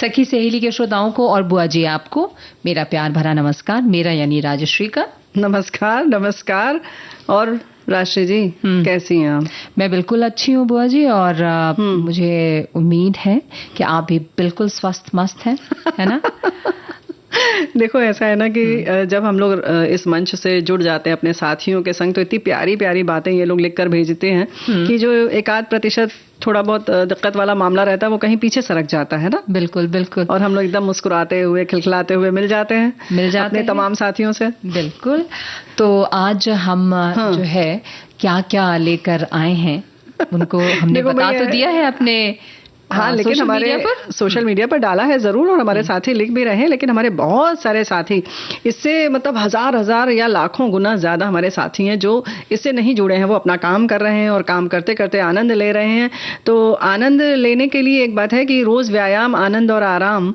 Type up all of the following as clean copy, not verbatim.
सखी सहेली के श्रोताओं को और बुआ जी आपको मेरा प्यार भरा नमस्कार। मेरा यानी राजश्री का नमस्कार। नमस्कार। और राजश्री जी कैसी हैं आप? मैं बिल्कुल अच्छी हूँ बुआ जी, और मुझे उम्मीद है कि आप भी बिल्कुल स्वस्थ मस्त हैं, है ना? देखो ऐसा है ना कि जब हम लोग इस मंच से जुड़ जाते हैं अपने साथियों के संग, तो इतनी प्यारी प्यारी बातें ये लोग लिखकर भेजते हैं कि जो 1-8% थोड़ा बहुत दिक्कत वाला मामला रहता है वो कहीं पीछे सरक जाता है ना। बिल्कुल बिल्कुल। और हम लोग एकदम मुस्कुराते हुए खिलखिलाते हुए मिल जाते हैं अपने तमाम साथियों से। बिल्कुल। तो आज हम जो है क्या क्या लेकर आए हैं उनको हमने बता तो दिया है अपने लेकिन हमारे सोशल मीडिया पर डाला है जरूर, और हमारे साथी लिख भी रहे हैं, लेकिन हमारे बहुत सारे साथी इससे मतलब हजार या लाखों गुना ज्यादा हमारे साथी हैं जो इससे नहीं जुड़े हैं। वो अपना काम कर रहे हैं और काम करते करते आनंद ले रहे हैं। तो आनंद लेने के लिए एक बात है कि रोज व्यायाम, आनंद और आराम,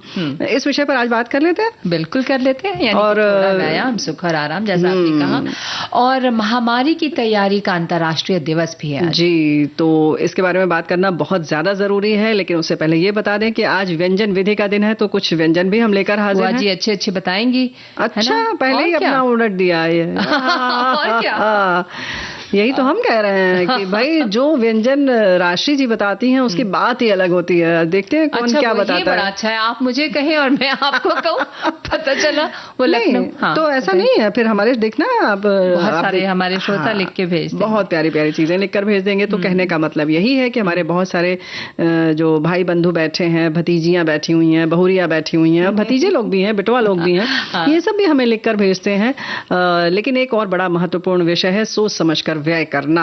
इस विषय पर आज बात कर लेते हैं। बिल्कुल कर लेते हैं। यानी और व्यायाम, सुख और आराम, जैसा आपने कहा। और महामारी की तैयारी का अंतर्राष्ट्रीय दिवस भी है जी, तो इसके बारे में बात करना बहुत ज्यादा जरूरी है। लेकिन उससे पहले ये बता दें कि आज व्यंजन विधि का दिन है, तो कुछ व्यंजन भी हम लेकर हाजिर हैं। जी अच्छे बताएंगी। अच्छा, पहले ही अपना उलट दिया है। और क्या? यही तो हम कह रहे हैं कि भाई जो व्यंजन राशि जी बताती हैं उसकी बात ही अलग होती है। देखते हैं कौन क्या बताता है। बड़ा अच्छा है, आप मुझे कहें और मैं आपको कहूँ, पता चला वो लखनऊ। तो ऐसा नहीं है, फिर हमारे देखना आप बहुत सारे हमारे श्रोता लिख के भेज देंगे, बहुत प्यारी प्यारी चीजें लिखकर भेज देंगे। तो कहने का मतलब यही है कि हमारे बहुत सारे जो भाई बंधु बैठे हैं, भतीजियां बैठी हुई हैं, बहुरिया बैठी हुई हैं, भतीजे लोग भी हैं, बिटवा लोग भी हैं, ये सब भी हमें लिखकर भेजते हैं। लेकिन एक और बड़ा महत्वपूर्ण विषय है सोच समझकर व्यय करना।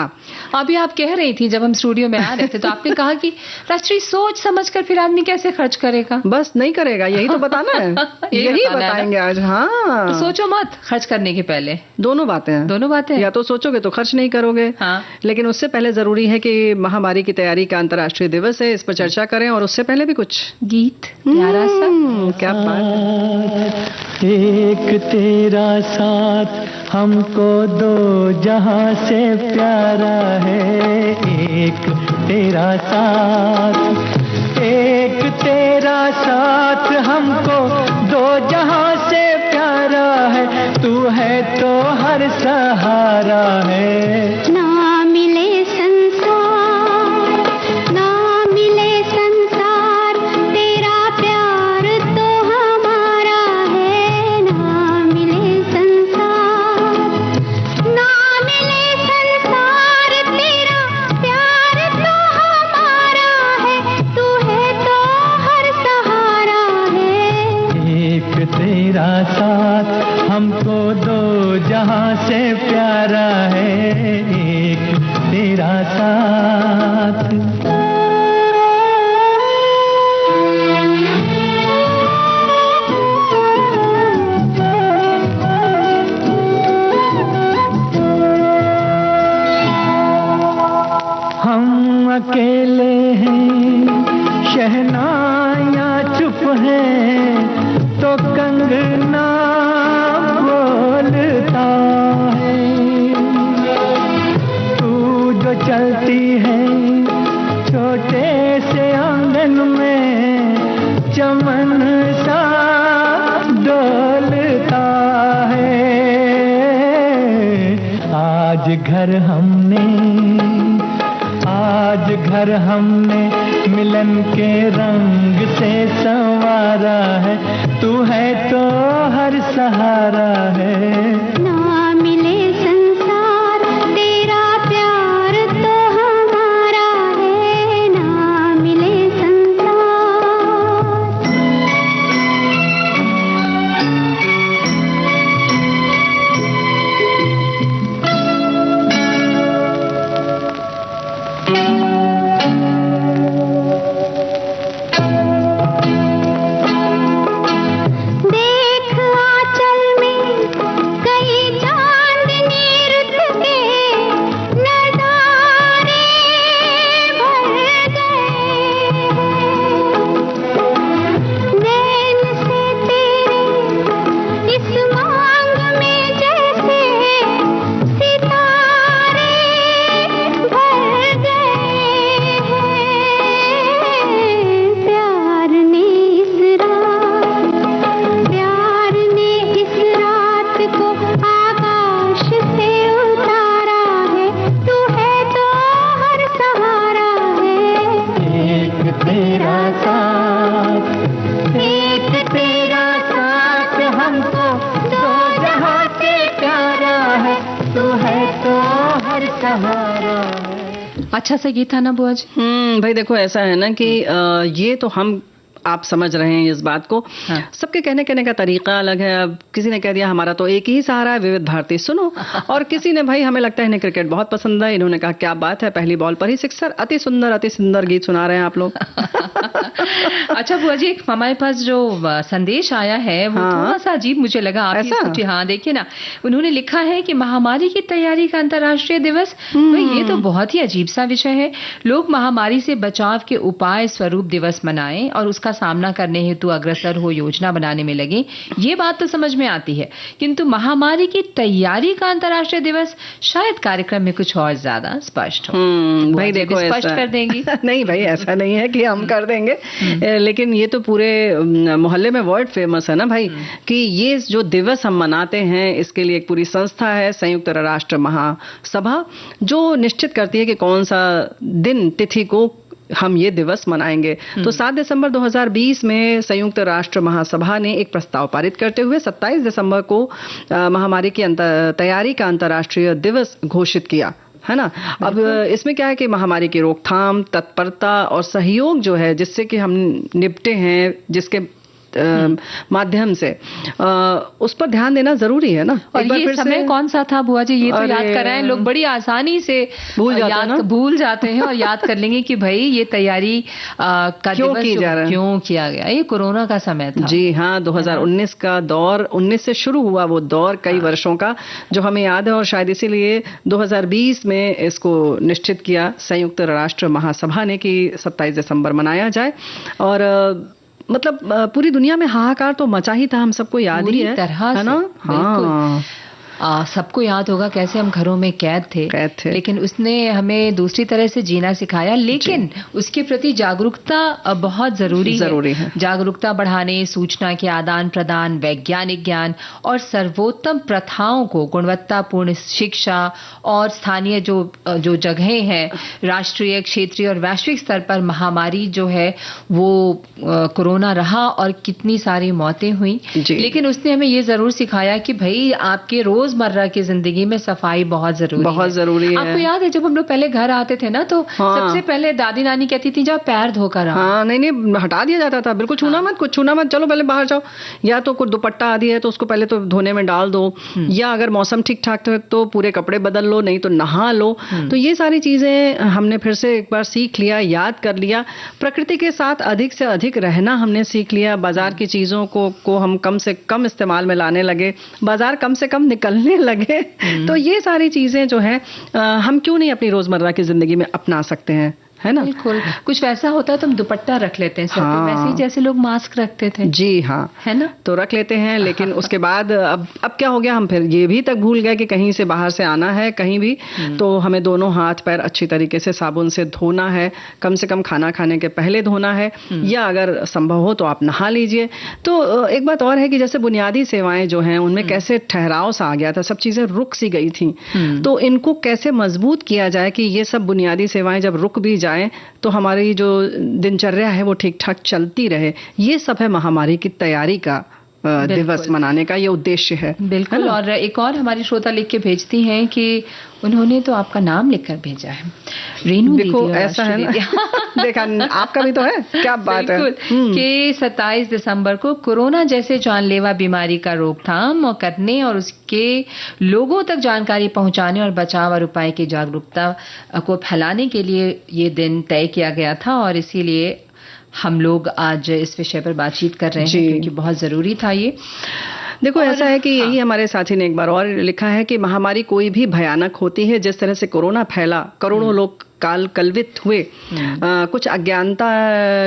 अभी आप कह रही थी जब हम स्टूडियो में आ रहे थे, तो आपने कहा कि राष्ट्रीय सोच समझकर फिर आदमी कैसे खर्च करेगा? बस नहीं करेगा, यही तो बताना है। यही बताएंगे आज। हाँ, तो सोचो मत खर्च करने के पहले। दोनों बातें हैं। या तो सोचोगे तो खर्च नहीं करोगे। लेकिन उससे पहले जरूरी है कि महामारी की तैयारी का अंतर्राष्ट्रीय दिवस है, इस पर चर्चा करें। और उससे पहले भी कुछ गीत प्यारा सा। क्या बात। एक तेरा साथ हमको दो जहां से प्यारा है, एक तेरा साथ, एक तेरा साथ हमको दो जहां से प्यारा है, तू है तो हर सहारा है। ना मिले संसार, ना मिले संसार, तेरा प्यार तो हमारा है। ना मिले संसार, ना मिले संसार, तेरा प्यार तो हमारा है, तू है तो हर सहारा है। एक तेरा साथ हमको दो जहां से प्यारा है, एक तेरा साथ। हम अकेले हैं, शहनाइयाँ चुप हैं, तो कंगना बोलता है। तू जो चलती है छोटे से आंगन में, चमन सा डोलता है। आज घर हमने मिलन के रंग से संवारा है, तू है तो हर सहारा है। ना मिले संसार, तेरा प्यार तो हमारा है। ना मिले सहारा है। अच्छा सा गीत था ना बुआ जी? भाई देखो ऐसा है ना कि ये तो हम आप समझ रहे हैं इस बात को। हाँ। सबके कहने का तरीका अलग है। अब किसी ने कह दिया हमारा तो एक ही सहारा है, विविध भारती सुनो। और किसी ने भाई हमें लगता है इन्हें क्रिकेट बहुत पसंद है, इन्होंने कहा क्या बात है, पहली बॉल पर ही सिक्सर। अति सुंदर गीत सुना रहे हैं आप लोग। अच्छा बुआ जी, हमारे पास जो संदेश आया है वो थोड़ा सा अजीब मुझे लगा। आप ही हाँ देखिए ना, उन्होंने लिखा है कि महामारी की तैयारी का अंतर्राष्ट्रीय दिवस। भाई ये तो बहुत ही अजीब सा विषय है। लोग महामारी से बचाव के उपाय स्वरूप दिवस मनाएं और उसका सामना करने हेतु अग्रसर हो योजना बनाने में लगे, ये बात तो समझ में आती है, किंतु महामारी की तैयारी का अंतर्राष्ट्रीय दिवस शायद कार्यक्रम में कुछ और ज्यादा स्पष्ट हो। भाई देखो स्पष्ट कर देंगी? नहीं भाई ऐसा नहीं है कि हम कर देंगे, लेकिन ये तो पूरे मोहल्ले में वर्ड फेमस है ना भाई कि ये जो दिवस हम मनाते हैं इसके लिए एक पूरी संस्था है, संयुक्त राष्ट्र महासभा, जो निश्चित करती है कि कौन सा दिन तिथि को हम ये दिवस मनाएंगे। तो 7 दिसंबर 2020 में संयुक्त राष्ट्र महासभा ने एक प्रस्ताव पारित करते हुए 27 दिसंबर को महामारी की तैयारी का अंतर्राष्ट्रीय दिवस घोषित किया, है ना। अब इसमें क्या है कि महामारी की रोकथाम, तत्परता और सहयोग जो है जिससे कि हम निपटे हैं, जिसके माध्यम से उस पर ध्यान देना जरूरी है ना। और ये समय कौन सा था बुआ जी, ये तो याद कराएं। लोग बड़ी आसानी से भूल जाते हैं और याद कर लेंगे कि भाई ये तैयारी का क्यों किया गया। ये कोरोना का समय था। जी हाँ, 2019 का दौर, 19 से शुरू हुआ वो दौर कई वर्षों का, जो हमें याद है। और शायद इसीलिए 2020 में इसको निश्चित किया संयुक्त राष्ट्र महासभा ने कि 27 दिसंबर मनाया जाए। और मतलब पूरी दुनिया में हाहाकार तो मचा ही था, हम सबको याद ही है ना। हाँ, सबको याद होगा कैसे हम घरों में कैद थे। लेकिन उसने हमें दूसरी तरह से जीना सिखाया, लेकिन उसके प्रति जागरूकता बहुत जरूरी है। जागरूकता बढ़ाने, सूचना के आदान प्रदान, वैज्ञानिक ज्ञान और सर्वोत्तम प्रथाओं को, गुणवत्तापूर्ण शिक्षा और स्थानीय जो जगहें हैं, राष्ट्रीय, क्षेत्रीय और वैश्विक स्तर पर महामारी जो है वो कोरोना रहा और कितनी सारी मौतें हुई। लेकिन उसने हमें ये जरूर सिखाया कि भाई आपके रोजमर्रा की जिंदगी में सफाई बहुत जरूरी है। आपको याद है जब हम लोग पहले घर आते थे ना, तो सबसे पहले दादी नानी कहती थी जाओ पैर धोकर आओ। हाँ, नहीं हटा दिया जाता था, बिल्कुल छूना मत, कुछ छूना मत, चलो पहले बाहर जाओ। या तो कुछ दुपट्टा आदि है तो उसको पहले तो धोने में डाल दो, या अगर मौसम ठीक ठाक है तो पूरे कपड़े बदल लो, नहीं तो नहा लो। तो ये सारी चीजें हमने फिर से एक बार सीख लिया, याद कर लिया। प्रकृति के साथ अधिक से अधिक रहना हमने सीख लिया। बाजार की चीजों को हम कम से कम इस्तेमाल में लाने लगे, बाजार कम से कम निकलने लगे। तो ये सारी चीजें जो है हम क्यों नहीं अपनी रोजमर्रा की जिंदगी में अपना सकते हैं, है ना। बिल्कुल, कुछ वैसा होता है तो हम दुपट्टा रख लेते हैं, हाँ। वैसे ही जैसे लोग मास्क रखते थे। जी हाँ, है ना, तो रख लेते हैं। लेकिन उसके बाद अब क्या हो गया, हम फिर ये भी तक भूल गए कि कहीं से बाहर से आना है कहीं भी तो हमें दोनों हाथ पैर अच्छी तरीके से साबुन से धोना है, कम से कम खाना खाने के पहले धोना है, या अगर संभव हो तो आप नहा लीजिए। तो एक बात और है कि जैसे बुनियादी सेवाएं जो हैं उनमें कैसे ठहराव सा आ गया था, सब चीजें रुक सी गई थी। तो इनको कैसे मजबूत किया जाए कि ये सब बुनियादी सेवाएं जब रुक भी जाएं तो हमारी जो दिनचर्या है वो ठीक ठाक चलती रहे। ये सब है महामारी की तैयारी का दिवस मनाने का ये उद्देश्य है। बिल्कुल। और एक और हमारी श्रोता लिख के भेजती हैं कि उन्होंने तो आपका नाम लिखकर भेजा है, रेनू दीदी। देखो ऐसा है ना, देखा आपका भी तो है, क्या बात है कि 27 दिसंबर को कोरोना जैसे जानलेवा बीमारी का रोकथाम करने और उसके लोगों तक जानकारी पहुंचाने और बचाव और उपाय की जागरूकता को फैलाने के लिए ये दिन तय किया गया था। और इसीलिए हम लोग आज इस विषय पर बातचीत कर रहे हैं क्योंकि बहुत जरूरी था ये। देखो ऐसा है कि यही हमारे साथी ने एक बार और लिखा है कि महामारी कोई भी भयानक होती है, जिस तरह से कोरोना फैला, करोड़ों लोग कलवित हुए, कुछ अज्ञानता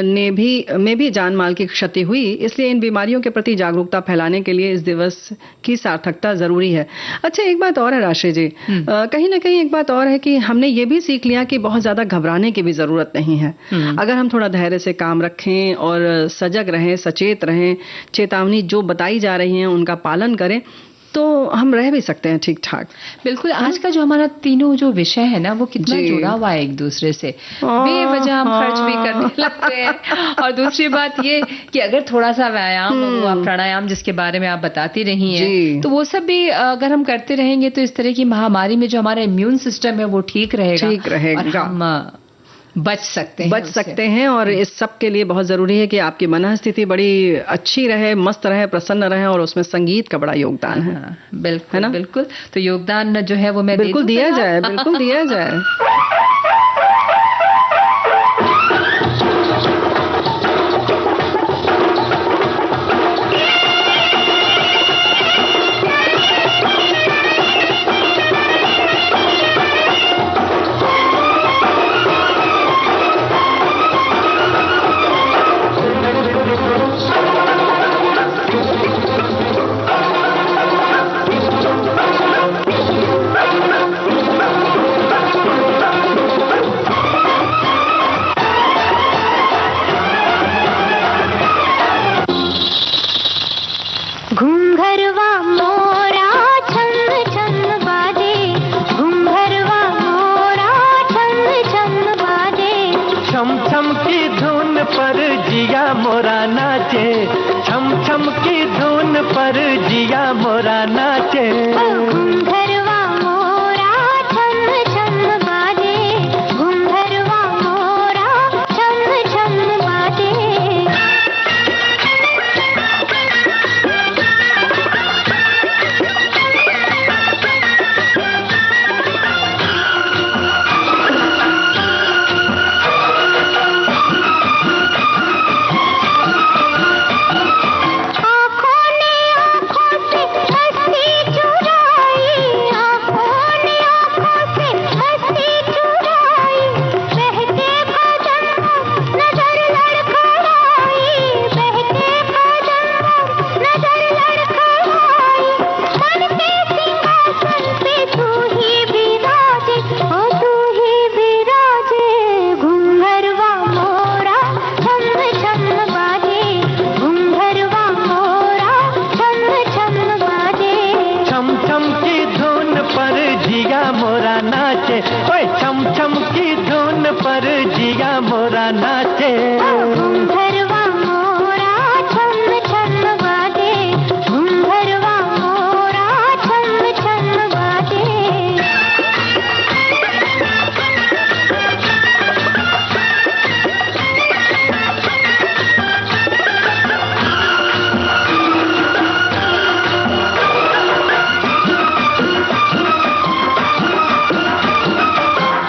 में भी जान माल की क्षति हुई। इसलिए इन बीमारियों के प्रति जागरूकता फैलाने के लिए इस दिवस की सार्थकता जरूरी है। अच्छा, एक बात और है राशि जी, कहीं ना कहीं एक बात और है कि हमने ये भी सीख लिया कि बहुत ज्यादा घबराने की भी जरूरत नहीं है। अगर हम थोड़ा धैर्य से काम रखें और सजग रहें, सचेत रहें, चेतावनी जो बताई जा रही है उनका पालन करें, तो हम रह भी सकते हैं ठीक ठाक। बिल्कुल। आज का जो हमारा तीनों जो विषय है ना, वो कितना जुड़ा हुआ है एक दूसरे से, बेवजह हम खर्च भी करने लगते हैं। और दूसरी बात ये कि अगर थोड़ा सा व्यायाम हुआ, प्राणायाम जिसके बारे में आप बताती रही हैं, तो वो सब भी अगर हम करते रहेंगे तो इस तरह की महामारी में जो हमारा इम्यून सिस्टम है वो ठीक रहेगा और हम बच सकते हैं। और इस सब के लिए बहुत जरूरी है कि आपकी मन स्थिति बड़ी अच्छी रहे, मस्त रहे, प्रसन्न रहे, और उसमें संगीत का बड़ा योगदान है। बिल्कुल, है ना? बिल्कुल। तो योगदान जो है वो मैं बिल्कुल दिया जाए, बिल्कुल दिया जाए।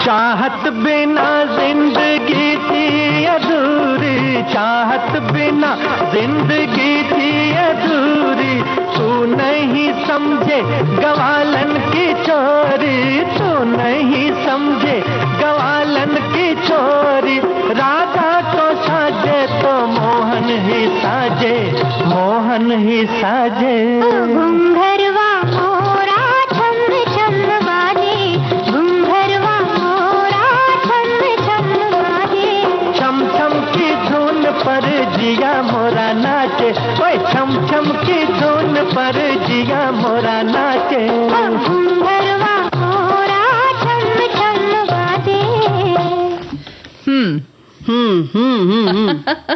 चाहत बिना जिंदगी थी अधूरी, चाहत बिना जिंदगी थी अधूरी, तू नहीं समझे गवालन की चोरी, तू नहीं समझे गवालन की चोरी, राधा को साजे तो मोहन ही साजे, मोहन ही साजे। घुंघरवा मोरा छम छम बाजे, घुंघरवा मोरा छम छम बाजे, छम छम की धुन पर जिया मोरा नाचे, ओए छम छम की धुन पर जिया मोरा नाचे। घुंघरवा मोरा छम छम बाजे।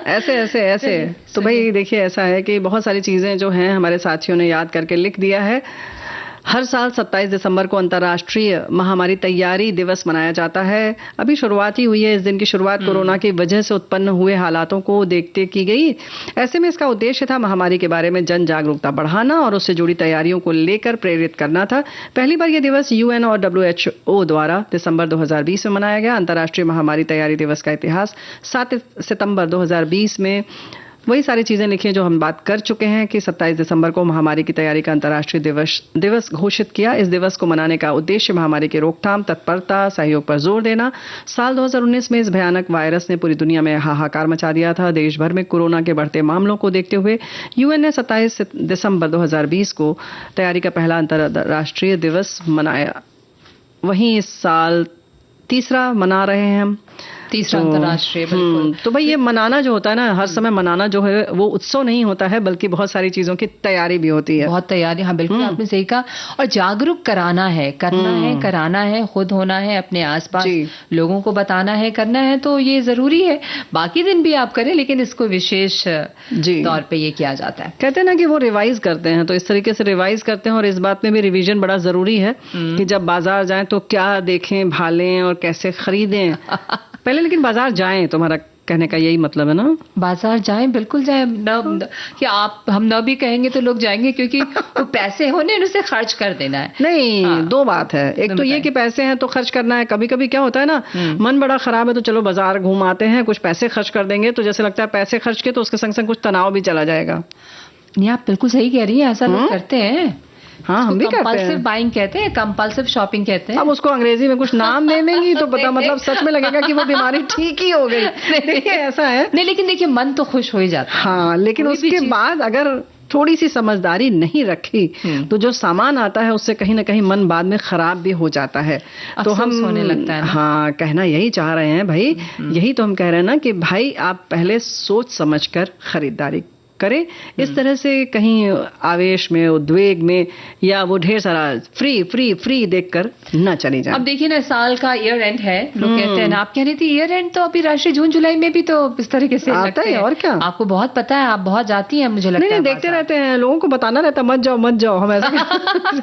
ऐसे ऐसे ऐसे। तो भाई देखिए, ऐसा है कि बहुत सारी चीजें जो हैं हमारे साथियों ने याद करके लिख दिया है। हर साल 27 दिसंबर को अंतर्राष्ट्रीय महामारी तैयारी दिवस मनाया जाता है। अभी शुरुआत ही हुई है। इस दिन की शुरुआत कोरोना की वजह से उत्पन्न हुए हालातों को देखते की गई। ऐसे में इसका उद्देश्य था महामारी के बारे में जन जागरूकता बढ़ाना और उससे जुड़ी तैयारियों को लेकर प्रेरित करना था। पहली बार यह दिवस UN और WHO द्वारा दिसंबर 2020 में मनाया गया। अंतर्राष्ट्रीय महामारी तैयारी दिवस का इतिहास 7 सितंबर 2020 में वही सारी चीजें लिखी जो हम बात कर चुके हैं कि 27 दिसंबर को महामारी की तैयारी का अंतर्राष्ट्रीय दिवस घोषित किया। इस दिवस को मनाने का उद्देश्य महामारी की रोकथाम, तत्परता, सहयोग पर जोर देना। साल 2019 में इस भयानक वायरस ने पूरी दुनिया में हाहाकार मचा दिया था। देश भर में कोरोना के बढ़ते मामलों को देखते हुए UN ने 27 दिसंबर 2020 को तैयारी का पहला अंतर्राष्ट्रीय दिवस मनाया। वहीं इस साल तीसरा मना रहे हैं हम। तीसरा अंतर्राष्ट्रीय, बिल्कुल। तो भाई ये मनाना जो होता है ना, हर समय मनाना जो है वो उत्सव नहीं होता है, बल्कि बहुत सारी चीजों की तैयारी भी होती है। बहुत तैयारी, हाँ बिल्कुल आपने सही कहा। और जागरूक कराना है, करना है, कराना है, खुद होना है, अपने आसपास लोगों को बताना है, करना है, तो ये जरूरी है। बाकी दिन भी आप करें, लेकिन इसको विशेष तौर पे ये किया जाता है। कहते हैं ना कि वो रिवाइज करते हैं, तो इस तरीके से रिवाइज करते हैं। और इस बात में भी रिवीजन बड़ा जरूरी है कि जब बाजार जाएं तो क्या देखें, भालें और कैसे खरीदें पहले। लेकिन बाजार जाएं, तुम्हारा कहने का यही मतलब है ना? बाजार जाएं, बिल्कुल जाएं। कि हम न भी कहेंगे तो लोग जाएंगे, क्योंकि वो पैसे होने उसे खर्च कर देना है। नहीं, दो बात है। एक तो ये कि पैसे हैं तो खर्च करना है। कभी कभी क्या होता है ना, मन बड़ा खराब है तो चलो बाजार घूम आते हैं, कुछ पैसे खर्च कर देंगे, तो जैसे लगता है पैसे खर्च के तो उसके संग संग कुछ तनाव भी चला जाएगा। नहीं, आप बिल्कुल सही कह रही हैं, ऐसा लोग करते हैं। हाँ, हम भी करते हैं। कंपल्सिव बाइंग कहते हैं, कंपल्सिव शॉपिंग कहते हैं। अब उसको अंग्रेजी में कुछ नाम दे देंगी तो पता मतलब सच में लगेगा कि वो बीमारी ठीक ही हो गई। देखिए ऐसा है। नहीं, लेकिन देखिए मन तो खुश हो ही जाता है। हाँ, लेकिन उसके बाद अगर थोड़ी सी समझदारी नहीं रखी तो जो सामान आता है उससे कहीं ना कहीं मन बाद में खराब भी हो जाता है। तो हम होने लगता है। हाँ, कहना यही चाह रहे हैं भाई, यही तो हम कह रहे हैं ना कि भाई आप पहले सोच समझकर खरीदारी करें। इस तरह से कहीं आवेश में, उद्वेग में, या वो ढेर सारा फ्री फ्री फ्री देखकर न चली जाए। अब देखिए ना, साल का ईयर एंड है, लोग कहते हैं ना, आप कह रही थी ईयर एंड तो अभी राष्ट्रीय जून जुलाई में भी तो इस तरीके से आता है। और क्या, आपको बहुत पता है, आप बहुत जाती हैं, मुझे लगता है। नहीं, देखते रहते हैं, लोगों को बताना रहता है मत जाओ मत जाओ। हम ऐसा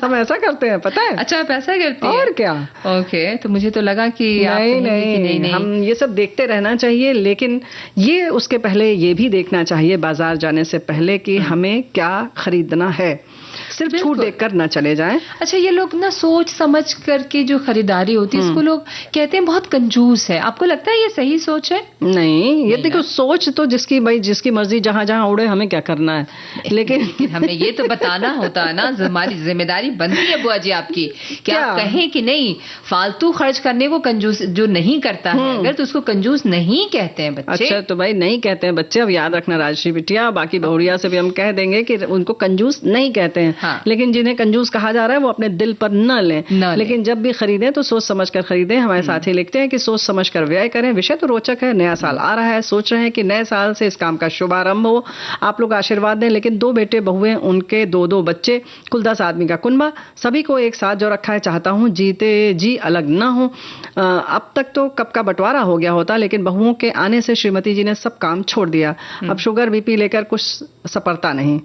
हम ऐसा करते हैं, पता है। अच्छा, आप ऐसा करती हैं? और क्या। ओके, तो मुझे तो लगा कि नहीं, हम ये सब देखते रहना चाहिए, लेकिन ये उसके पहले ये भी देखना चाहिए बाजार जाने से पहले कि हमें क्या खरीदना है। सिर्फ छूट देखकर ना चले जाएं। अच्छा, ये लोग ना सोच समझ करके जो खरीदारी होती है, इसको लोग कहते हैं बहुत कंजूस है। आपको लगता है ये सही सोच है? नहीं, ये देखो, सोच तो जिसकी भाई जिसकी मर्जी जहां जहां उड़े, हमें क्या करना है। लेकिन हमें ये तो बताना होता है ना, हमारी जिम्मेदारी बनती है बुआ जी आपकी, क्या आप कहें कि नहीं फालतू खर्च करने को कंजूस जो नहीं करता है अगर, तो उसको कंजूस नहीं कहते हैं बच्चे। अच्छा, तो भाई नहीं कहते हैं बच्चे। अब याद रखना राजश्री बिटिया, बाकी बहुरिया से भी हम कह देंगे कि उनको कंजूस नहीं कहते हैं। हाँ। लेकिन जिन्हें कंजूस कहा जा रहा है वो अपने दिल पर न लें। लेकिन जब भी खरीदें तो सोच समझ कर खरीदें। हमारे साथी लिखते हैं कि सोच समझ कर व्यय करें। विषय तो रोचक है, नया साल आ रहा है, सोच रहे हैं कि नए साल से इस काम का शुभारंभ हो। आप लोग आशीर्वाद दें। लेकिन 2 बेटे बहुएं, उनके 2-2 बच्चे, कुल 10 आदमी का कुनबा, सभी को एक साथ जो रखा है, चाहता हूं जीते जी अलग न हो। अब तक तो कब का बंटवारा हो गया होता, लेकिन बहुओं के आने से श्रीमती जी ने सब काम छोड़ दिया। अब शुगर बीपी लेकर कुछ सपरता नहीं।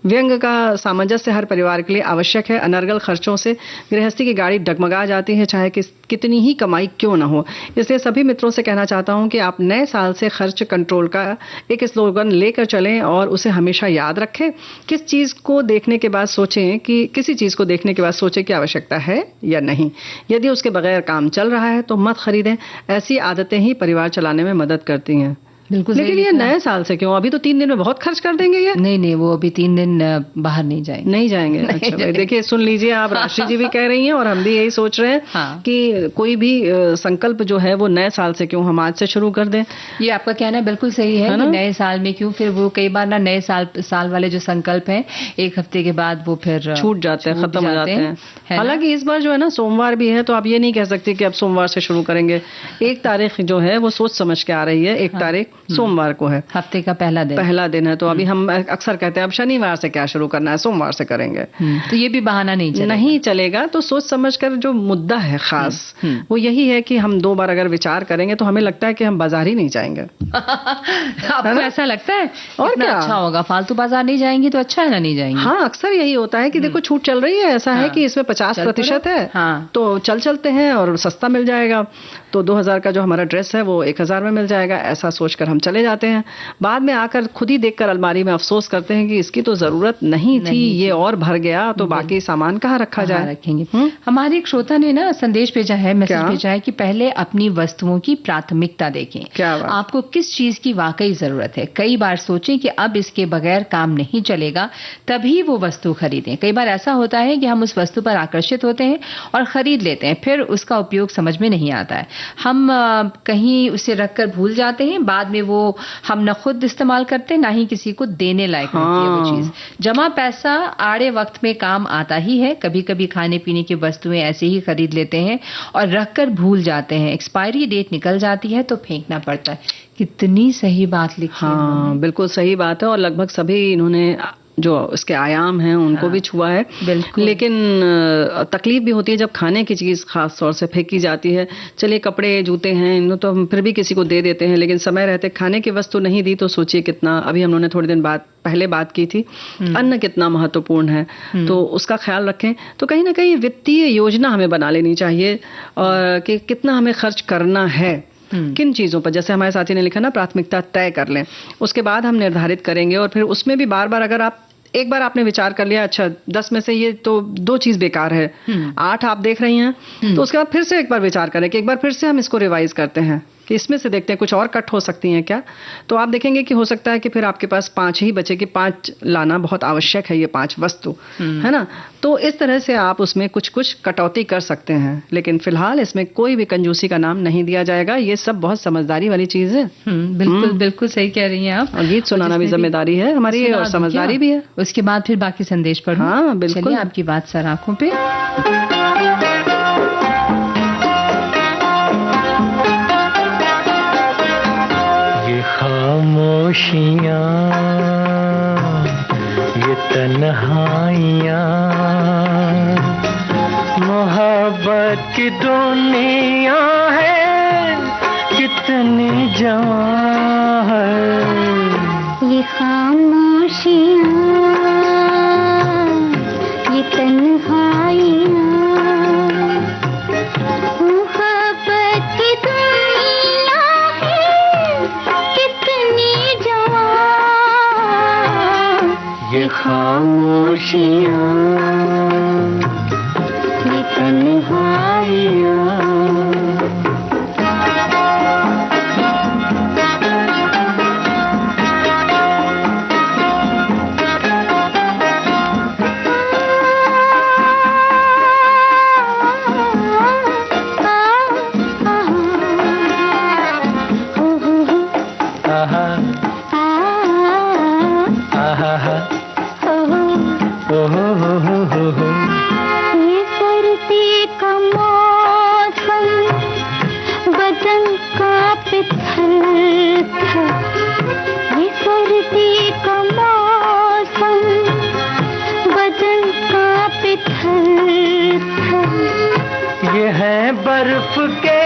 व्यंग का सामंजस्य हर परिवार के लिए आवश्यक है। अनर्गल खर्चों से गृहस्थी की गाड़ी डगमगा जाती है, चाहे कितनी ही कमाई क्यों न हो। इसलिए सभी मित्रों से कहना चाहता हूं कि आप नए साल से खर्च कंट्रोल का एक स्लोगन लेकर चलें और उसे हमेशा याद रखें। किसी चीज को देखने के बाद सोचें कि आवश्यकता है या नहीं। यदि उसके बगैर काम चल रहा है तो मत खरीदें। ऐसी आदतें ही परिवार चलाने में मदद करती हैं। बिल्कुल। लेकिन ये नए साल से क्यों? अभी तो 3 दिन में बहुत खर्च कर देंगे ये। नहीं, वो अभी 3 दिन बाहर नहीं जाएंगे। अच्छा भाई, देखिए सुन लीजिए, आप राशि जी भी कह रही हैं और हम भी यही सोच रहे हैं। हाँ। कि कोई भी संकल्प जो है वो नए साल से क्यों हम आज से शुरू कर दें। ये आपका कहना बिल्कुल सही है कि नए साल में क्यों, फिर वो कई बार ना नए साल वाले जो संकल्प हैं 1 हफ्ते के बाद वो फिर छूट जाते हैं, खत्म हो जाते हैं। हालांकि इस बार जो है ना सोमवार भी है, तो आप ये नहीं कह सकते कि अब सोमवार से शुरू करेंगे। 1 तारीख जो है वो सोच समझ के आ रही है। 1 तारीख सोमवार को है, हफ्ते का पहला दिन है। तो अभी हम अक्सर कहते हैं अब शनिवार से क्या शुरू करना है, सोमवार से करेंगे। तो ये भी बहाना नहीं चलेगा। तो सोच समझकर जो मुद्दा है खास वो यही है कि हम 2 बार अगर विचार करेंगे तो हमें लगता है कि हम बाजार ही नहीं जाएंगे। आपको ऐसा लगता है? और क्या अच्छा होगा, फालतू बाजार नहीं जाएंगी तो अच्छा है ना, नहीं जाएंगी। हाँ, अक्सर यही होता है कि देखो छूट चल रही है, ऐसा है कि इसमें 50% है। तो चलते हैं और सस्ता मिल जाएगा। तो 2000 का जो हमारा ड्रेस है वो 1000 में मिल जाएगा, ऐसा सोचकर हम चले जाते हैं। बाद में आकर खुद ही देखकर अलमारी में अफसोस करते हैं कि इसकी तो जरूरत नहीं थी, ये और भर गया, तो बाकी सामान कहाँ रखा जाए। रखेंगे। हमारे एक श्रोता ने ना संदेश भेजा है, मैसेज भेजा है कि पहले अपनी वस्तुओं की प्राथमिकता देखें। क्या बात? आपको किस चीज की वाकई जरूरत है। कई बार सोचें कि अब इसके बगैर काम नहीं चलेगा, तभी वो वस्तु खरीदें। कई बार ऐसा होता है कि हम उस वस्तु पर आकर्षित होते हैं और खरीद लेते हैं, फिर उसका उपयोग समझ में नहीं आता है। हम कहीं उसे रखकर भूल जाते हैं, बाद में वो हम न खुद इस्तेमाल करते, ना ही किसी को देने लायक होती है वो चीज। जमा पैसा आड़े वक्त में काम आता ही है। कभी कभी खाने पीने की वस्तुएं ऐसे ही खरीद लेते हैं और रखकर भूल जाते हैं। एक्सपायरी डेट निकल जाती है तो फेंकना पड़ता है। कितनी सही बात लिखी है। हाँ, बिल्कुल सही बात है। और लगभग सभी इन्होंने जो इसके आयाम हैं उनको भी छुआ है। लेकिन तकलीफ भी होती है जब खाने की चीज़ खास तौर से फेंकी जाती है। चलिए कपड़े जूते हैं इन्हों तो हम फिर भी किसी को दे देते हैं, लेकिन समय रहते खाने की वस्तु नहीं दी तो सोचिए कितना। अभी हम लोगों ने थोड़ी दिन बाद पहले बात की थी, अन्न कितना महत्वपूर्ण है, तो उसका ख्याल रखें। तो कहीं ना कहीं वित्तीय योजना हमें बना लेनी चाहिए और कि कितना हमें खर्च करना है किन चीज़ों पर। जैसे हमारे साथी ने लिखा ना, प्राथमिकता तय कर लें, उसके बाद हम निर्धारित करेंगे। और फिर उसमें भी बार बार अगर आप एक बार आपने विचार कर लिया, अच्छा 10 में से ये तो 2 चीज बेकार है, 8 आप देख रही हैं, तो उसके बाद फिर से एक बार विचार करें कि एक बार फिर से हम इसको रिवाइज करते हैं कि इसमें से देखते हैं कुछ और कट हो सकती हैं क्या। तो आप देखेंगे कि हो सकता है कि फिर आपके पास 5 ही बचे, कि 5 लाना बहुत आवश्यक है, ये 5 वस्तु है ना। तो इस तरह से आप उसमें कुछ कुछ कटौती कर सकते हैं, लेकिन फिलहाल इसमें कोई भी कंजूसी का नाम नहीं दिया जाएगा। ये सब बहुत समझदारी वाली चीज है। बिल्कुल बिल्कुल सही कह रही हैं आप। और गीत सुनाना भी जिम्मेदारी है हमारी और समझदारी भी है। उसके बाद फिर बाकी संदेश पढ़ूं। हाँ बिल्कुल। चलिए आपकी बात सर आंखों पे। खामोशियाँ, ये तन्हाइयाँ, मोहब्बत की दुनिया है कितनी जवां है। ये खामोशियाँ, ये तन्हाइयाँ, मोहब्बत की दुनिया है कितनी जवां। ये खामोशियाँ, ये तन्हाइयाँ, ये सर्दी का मौसम, बदन कांपे थर-थर। ये सर्दी का मौसम, बदन कांपे थर-थर। ये है बर्फ के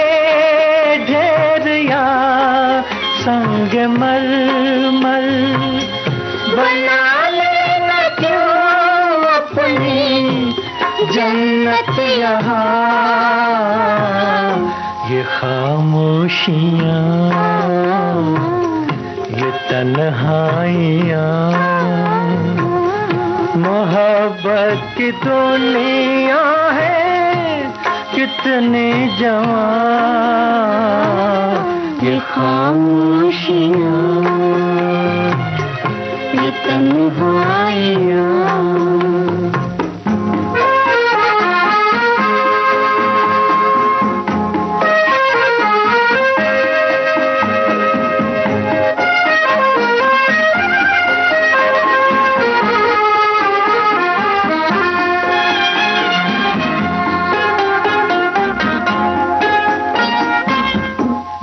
ढेर या संगमरमर, बना लेना क्यों अपनी जन्नत यहाँ। ये खामोशियाँ, ये तन्हाइयाँ, मोहब्बत की दुनिया है कितने जवां। ये खामोशियाँ, ये तन्हाइयाँ।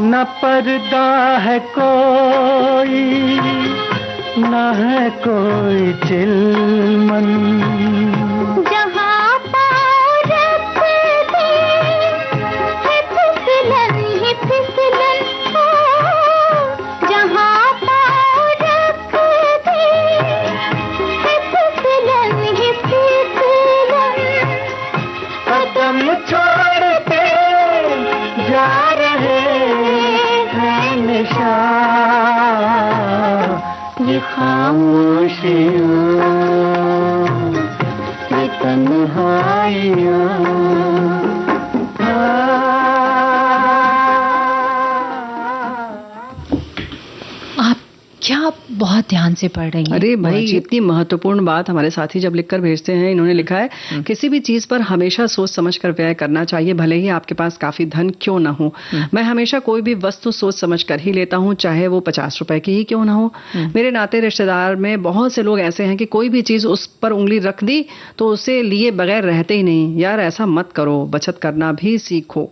न पर्दा है कोई, न है कोई चिलमन, जहाँ पाँव रख दे है फिसलन ही फिसलन। हो जहाँ पाँव रख दे है फिसलन ही फिसलन। कदम छोड़ते जा रहे हैं निशान। ये खामोशियाँ, ये तन्हाइयाँ। आप क्या बहुत ध्यान से पढ़ रही हैं। अरे भाई, इतनी महत्वपूर्ण बात हमारे साथी जब लिखकर भेजते हैं, इन्होंने लिखा है किसी भी चीज पर हमेशा सोच समझ कर व्यय करना चाहिए, भले ही आपके पास काफी धन क्यों ना हो। मैं हमेशा कोई भी वस्तु सोच समझ कर ही लेता हूँ, चाहे वो 50 रुपए की ही क्यों ना हो। मेरे नाते रिश्तेदार में बहुत से लोग ऐसे हैं कि कोई भी चीज उस पर उंगली रख दी तो उसे लिए बगैर रहते ही नहीं। यार ऐसा मत करो, बचत करना भी सीखो।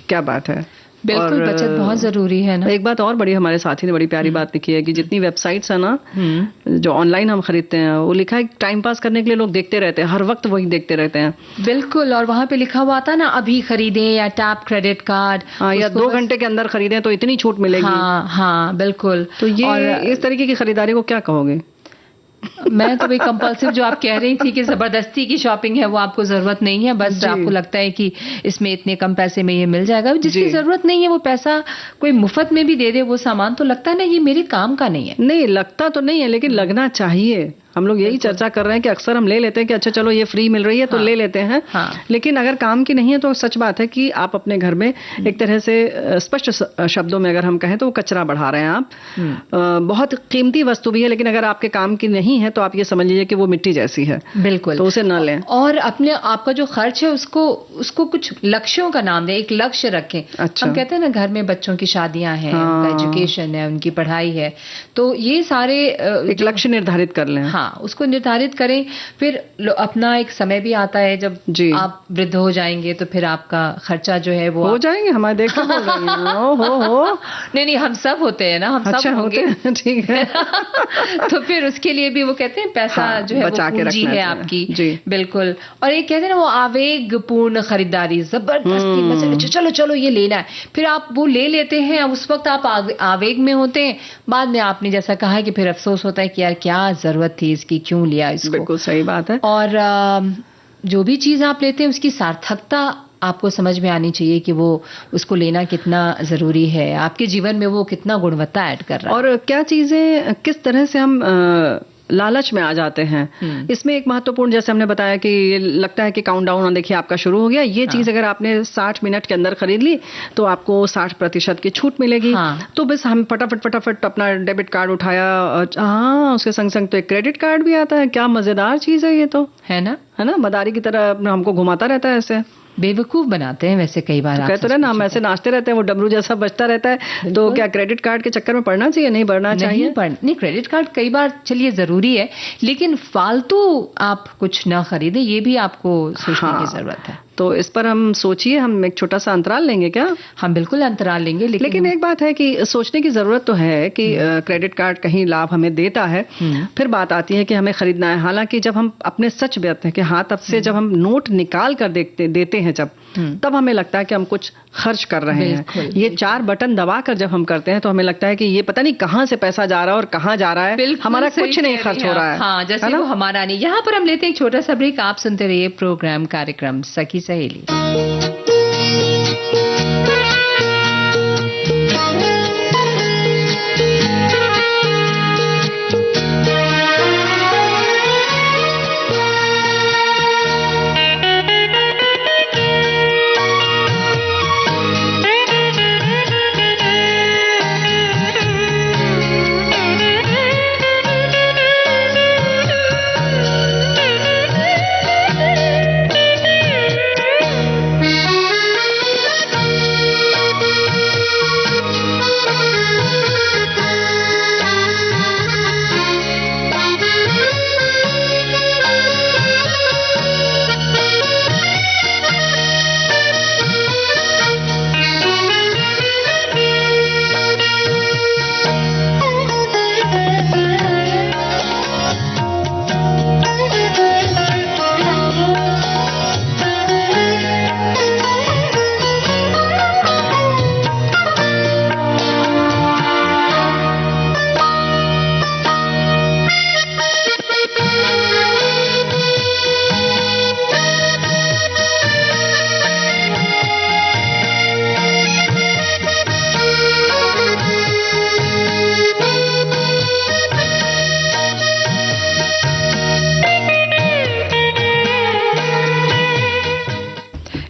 क्या बात है, बिल्कुल, बचत बहुत जरूरी है ना। एक बात और बड़ी हमारे साथी ने बड़ी प्यारी बात लिखी है कि जितनी वेबसाइट्स है ना जो ऑनलाइन हम खरीदते हैं, वो लिखा है टाइम पास करने के लिए लोग देखते रहते हैं, हर वक्त वही देखते रहते हैं। बिल्कुल, और वहां पे लिखा हुआ आता ना अभी खरीदें या टैप क्रेडिट कार्ड, या 2 घंटे के अंदर खरीदें तो इतनी छूट मिलेगी। हाँ बिल्कुल। तो ये इस तरीके की खरीदारी को क्या कहोगे? मैं तो भाई कंपल्सिव जो आप कह रही थी कि जबरदस्ती की शॉपिंग है, वो आपको जरूरत नहीं है। बस आपको लगता है कि इसमें इतने कम पैसे में ये मिल जाएगा, जिसकी जरूरत नहीं है वो पैसा कोई मुफ्त में भी दे दे वो सामान, तो लगता है ना ये मेरे काम का नहीं है। नहीं लगता तो नहीं है, लेकिन लगना चाहिए। हम लोग यही चर्चा कर रहे हैं कि अक्सर हम ले लेते हैं कि अच्छा चलो ये फ्री मिल रही है तो ले लेते हैं। लेकिन अगर काम की नहीं है तो सच बात है कि आप अपने घर में एक तरह से स्पष्ट शब्दों में अगर हम कहें तो वो कचरा बढ़ा रहे हैं आप। बहुत कीमती वस्तु भी है, लेकिन अगर आपके काम की नहीं है तो आप ये समझ लीजिए कि वो मिट्टी जैसी है। बिल्कुल, तो उसे न लें। और अपने आपका जो खर्च है उसको कुछ लक्ष्यों का नाम दें, एक लक्ष्य रखें। अच्छा। हम कहते हैं ना घर में बच्चों की शादियां हैं, उनका एजुकेशन है, उनकी पढ़ाई है, तो ये सारे एक लक्ष्य निर्धारित कर लें। उसको निर्धारित करें। फिर अपना एक समय भी आता है जब आप वृद्ध हो जाएंगे तो फिर आपका खर्चा जो है वो हो जाएंगे। हमारे देख के बोल रही हैं। हो नहीं हम सब होते हैं ना, हम सब होते हैं। ठीक है। तो फिर उसके लिए भी वो कहते हैं पैसा जो है बचा के पूंजी है आपकी। बिल्कुल। और एक कहते हैं ना वो आवेगपूर्ण खरीदारी, जबरदस्ती चलो चलो ये लेना है, फिर आप वो ले लेते हैं। उस वक्त आप आवेग में होते हैं, बाद में आपने जैसा कहा कि फिर अफसोस होता है कि यार क्या जरूरत थी इसकी, क्यों लिया इसको। बिल्कुल सही बात है। और जो भी चीज आप लेते हैं उसकी सार्थकता आपको समझ में आनी चाहिए कि वो उसको लेना कितना जरूरी है, आपके जीवन में वो कितना गुणवत्ता ऐड कर रहा है, और क्या चीजें किस तरह से हम लालच में आ जाते हैं। इसमें एक महत्वपूर्ण, जैसे हमने बताया कि लगता है कि काउंटडाउन देखिए आपका शुरू हो गया, ये चीज अगर आपने 60 मिनट के अंदर खरीद ली तो आपको 60% की छूट मिलेगी। तो बस हम फटाफट अपना डेबिट कार्ड उठाया। उसके संग संग तो एक क्रेडिट कार्ड भी आता है। क्या मजेदार चीज है ये, तो है ना मदारी की तरह हमको घुमाता रहता है, ऐसे बेवकूफ बनाते हैं वैसे कई बार। कहते हैं ना हम ऐसे नाचते रहते हैं, वो डमरू जैसा बजता रहता है। तो क्या क्रेडिट कार्ड के चक्कर में पड़ना चाहिए? नहीं पड़ना चाहिए। नहीं, क्रेडिट कार्ड कई बार चलिए जरूरी है, लेकिन फालतू आप कुछ ना खरीदें, ये भी आपको सोचने की जरूरत है। तो इस पर हम सोचिए, हम एक छोटा सा अंतराल लेंगे क्या? हम बिल्कुल अंतराल लेंगे, लेकिन एक बात है कि सोचने की जरूरत तो है कि क्रेडिट कार्ड कहीं लाभ हमें देता है। फिर बात आती है कि हमें खरीदना है। हालांकि जब हम अपने सच बात है कि हाँ, तब से जब हम नोट निकाल कर देते हैं जब, तब हमें लगता है कि हम कुछ खर्च कर रहे हैं। ये 4 बटन दबा कर जब हम करते हैं तो हमें लगता है कि ये पता नहीं कहाँ से पैसा जा रहा है और कहाँ जा रहा है, हमारा कुछ नहीं खर्च हो रहा है। हाँ, जैसे वो हमारा नहीं। यहाँ पर हम लेते हैं एक छोटा सा ब्रेक। आप सुनते रहिए प्रोग्राम कार्यक्रम सखी सहेली।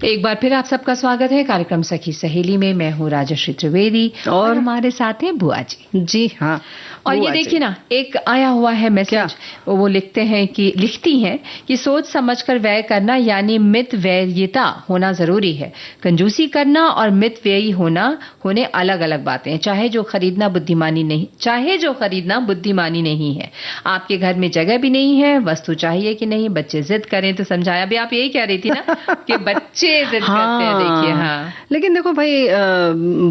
एक बार फिर आप सबका स्वागत है कार्यक्रम सखी सहेली में। मैं हूँ राजश्री त्रिवेदी और हमारे साथ हैं बुआ जी। जी हाँ, और ये देखिए ना, एक आया हुआ है मैसेज, वो लिखती हैं कि सोच समझकर व्यय करना यानी मित व्ययिता होना जरूरी है। कंजूसी करना और मित व्ययी होने अलग अलग बातें हैं। चाहे जो खरीदना बुद्धिमानी नहीं है। आपके घर में जगह भी नहीं है, वस्तु चाहिए कि नहीं, बच्चे जिद करें तो समझाया। अभी आप यही कह रही थी ना कि बच्चे जिद करते हैं। देखिए, हाँ, लेकिन देखो भाई,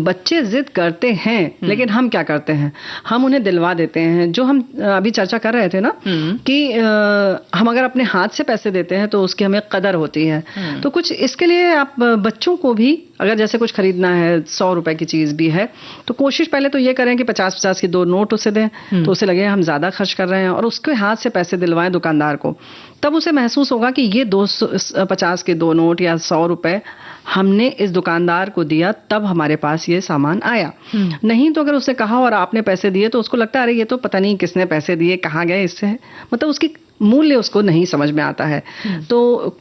बच्चे जिद करते हैं, लेकिन हम क्या करते हैं, हम उन्हें दिलवा देते हैं। जो हम अभी चर्चा कर रहे थे ना कि हम अगर अपने हाथ से पैसे देते हैं तो उसकी हमें कदर होती है। तो कुछ इसके लिए आप बच्चों को भी, अगर जैसे कुछ खरीदना है, 100 रुपए की चीज भी है, तो कोशिश पहले तो ये करें कि 50-50 की 2 नोट उसे दें, तो उसे लगे हम ज्यादा खर्च कर रहे हैं, और उसके हाथ से पैसे दिलवाएं दुकानदार को। तब उसे महसूस होगा कि ये 250 के 2 नोट या 100 रुपए हमने इस दुकानदार को दिया, तब हमारे पास ये सामान आया। नहीं तो अगर उसने कहा और आपने पैसे दिए तो उसको लगता है अरे ये तो पता नहीं किसने पैसे दिए, कहाँ गए इससे, मतलब उसकी मूल्य उसको नहीं समझ में आता है। तो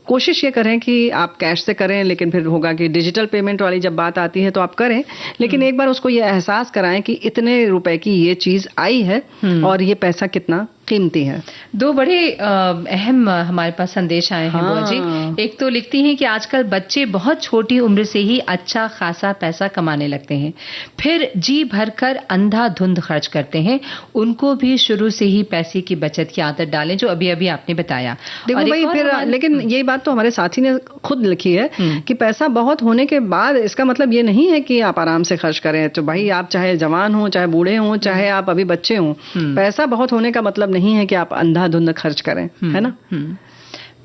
कोशिश ये करें कि आप कैश से करें, लेकिन फिर होगा कि डिजिटल पेमेंट वाली जब बात आती है तो आप करें, लेकिन एक बार उसको ये एहसास कराएं कि इतने रुपए की ये चीज आई है और ये पैसा कितना कीमती है। 2 बड़े अहम हमारे पास संदेश आए हैं बुआ जी। एक तो लिखती हैं कि आजकल बच्चे बहुत छोटी उम्र से ही अच्छा खासा पैसा कमाने लगते हैं, फिर जी भरकर अंधाधुंध खर्च करते हैं। उनको भी शुरू से ही पैसे की बचत की आदत डालें, जो अभी आपने बताया। देखो भाई, फिर लेकिन ये बात तो हमारे साथी ने खुद लिखी है कि पैसा बहुत होने के बाद इसका मतलब ये नहीं है कि आप आराम से खर्च करें। तो भाई, आप चाहे जवान हो, चाहे बूढ़े हो, चाहे आप अभी बच्चे हो, पैसा बहुत होने का मतलब नहीं है कि आप अंधाधुंध खर्च करें, है ना?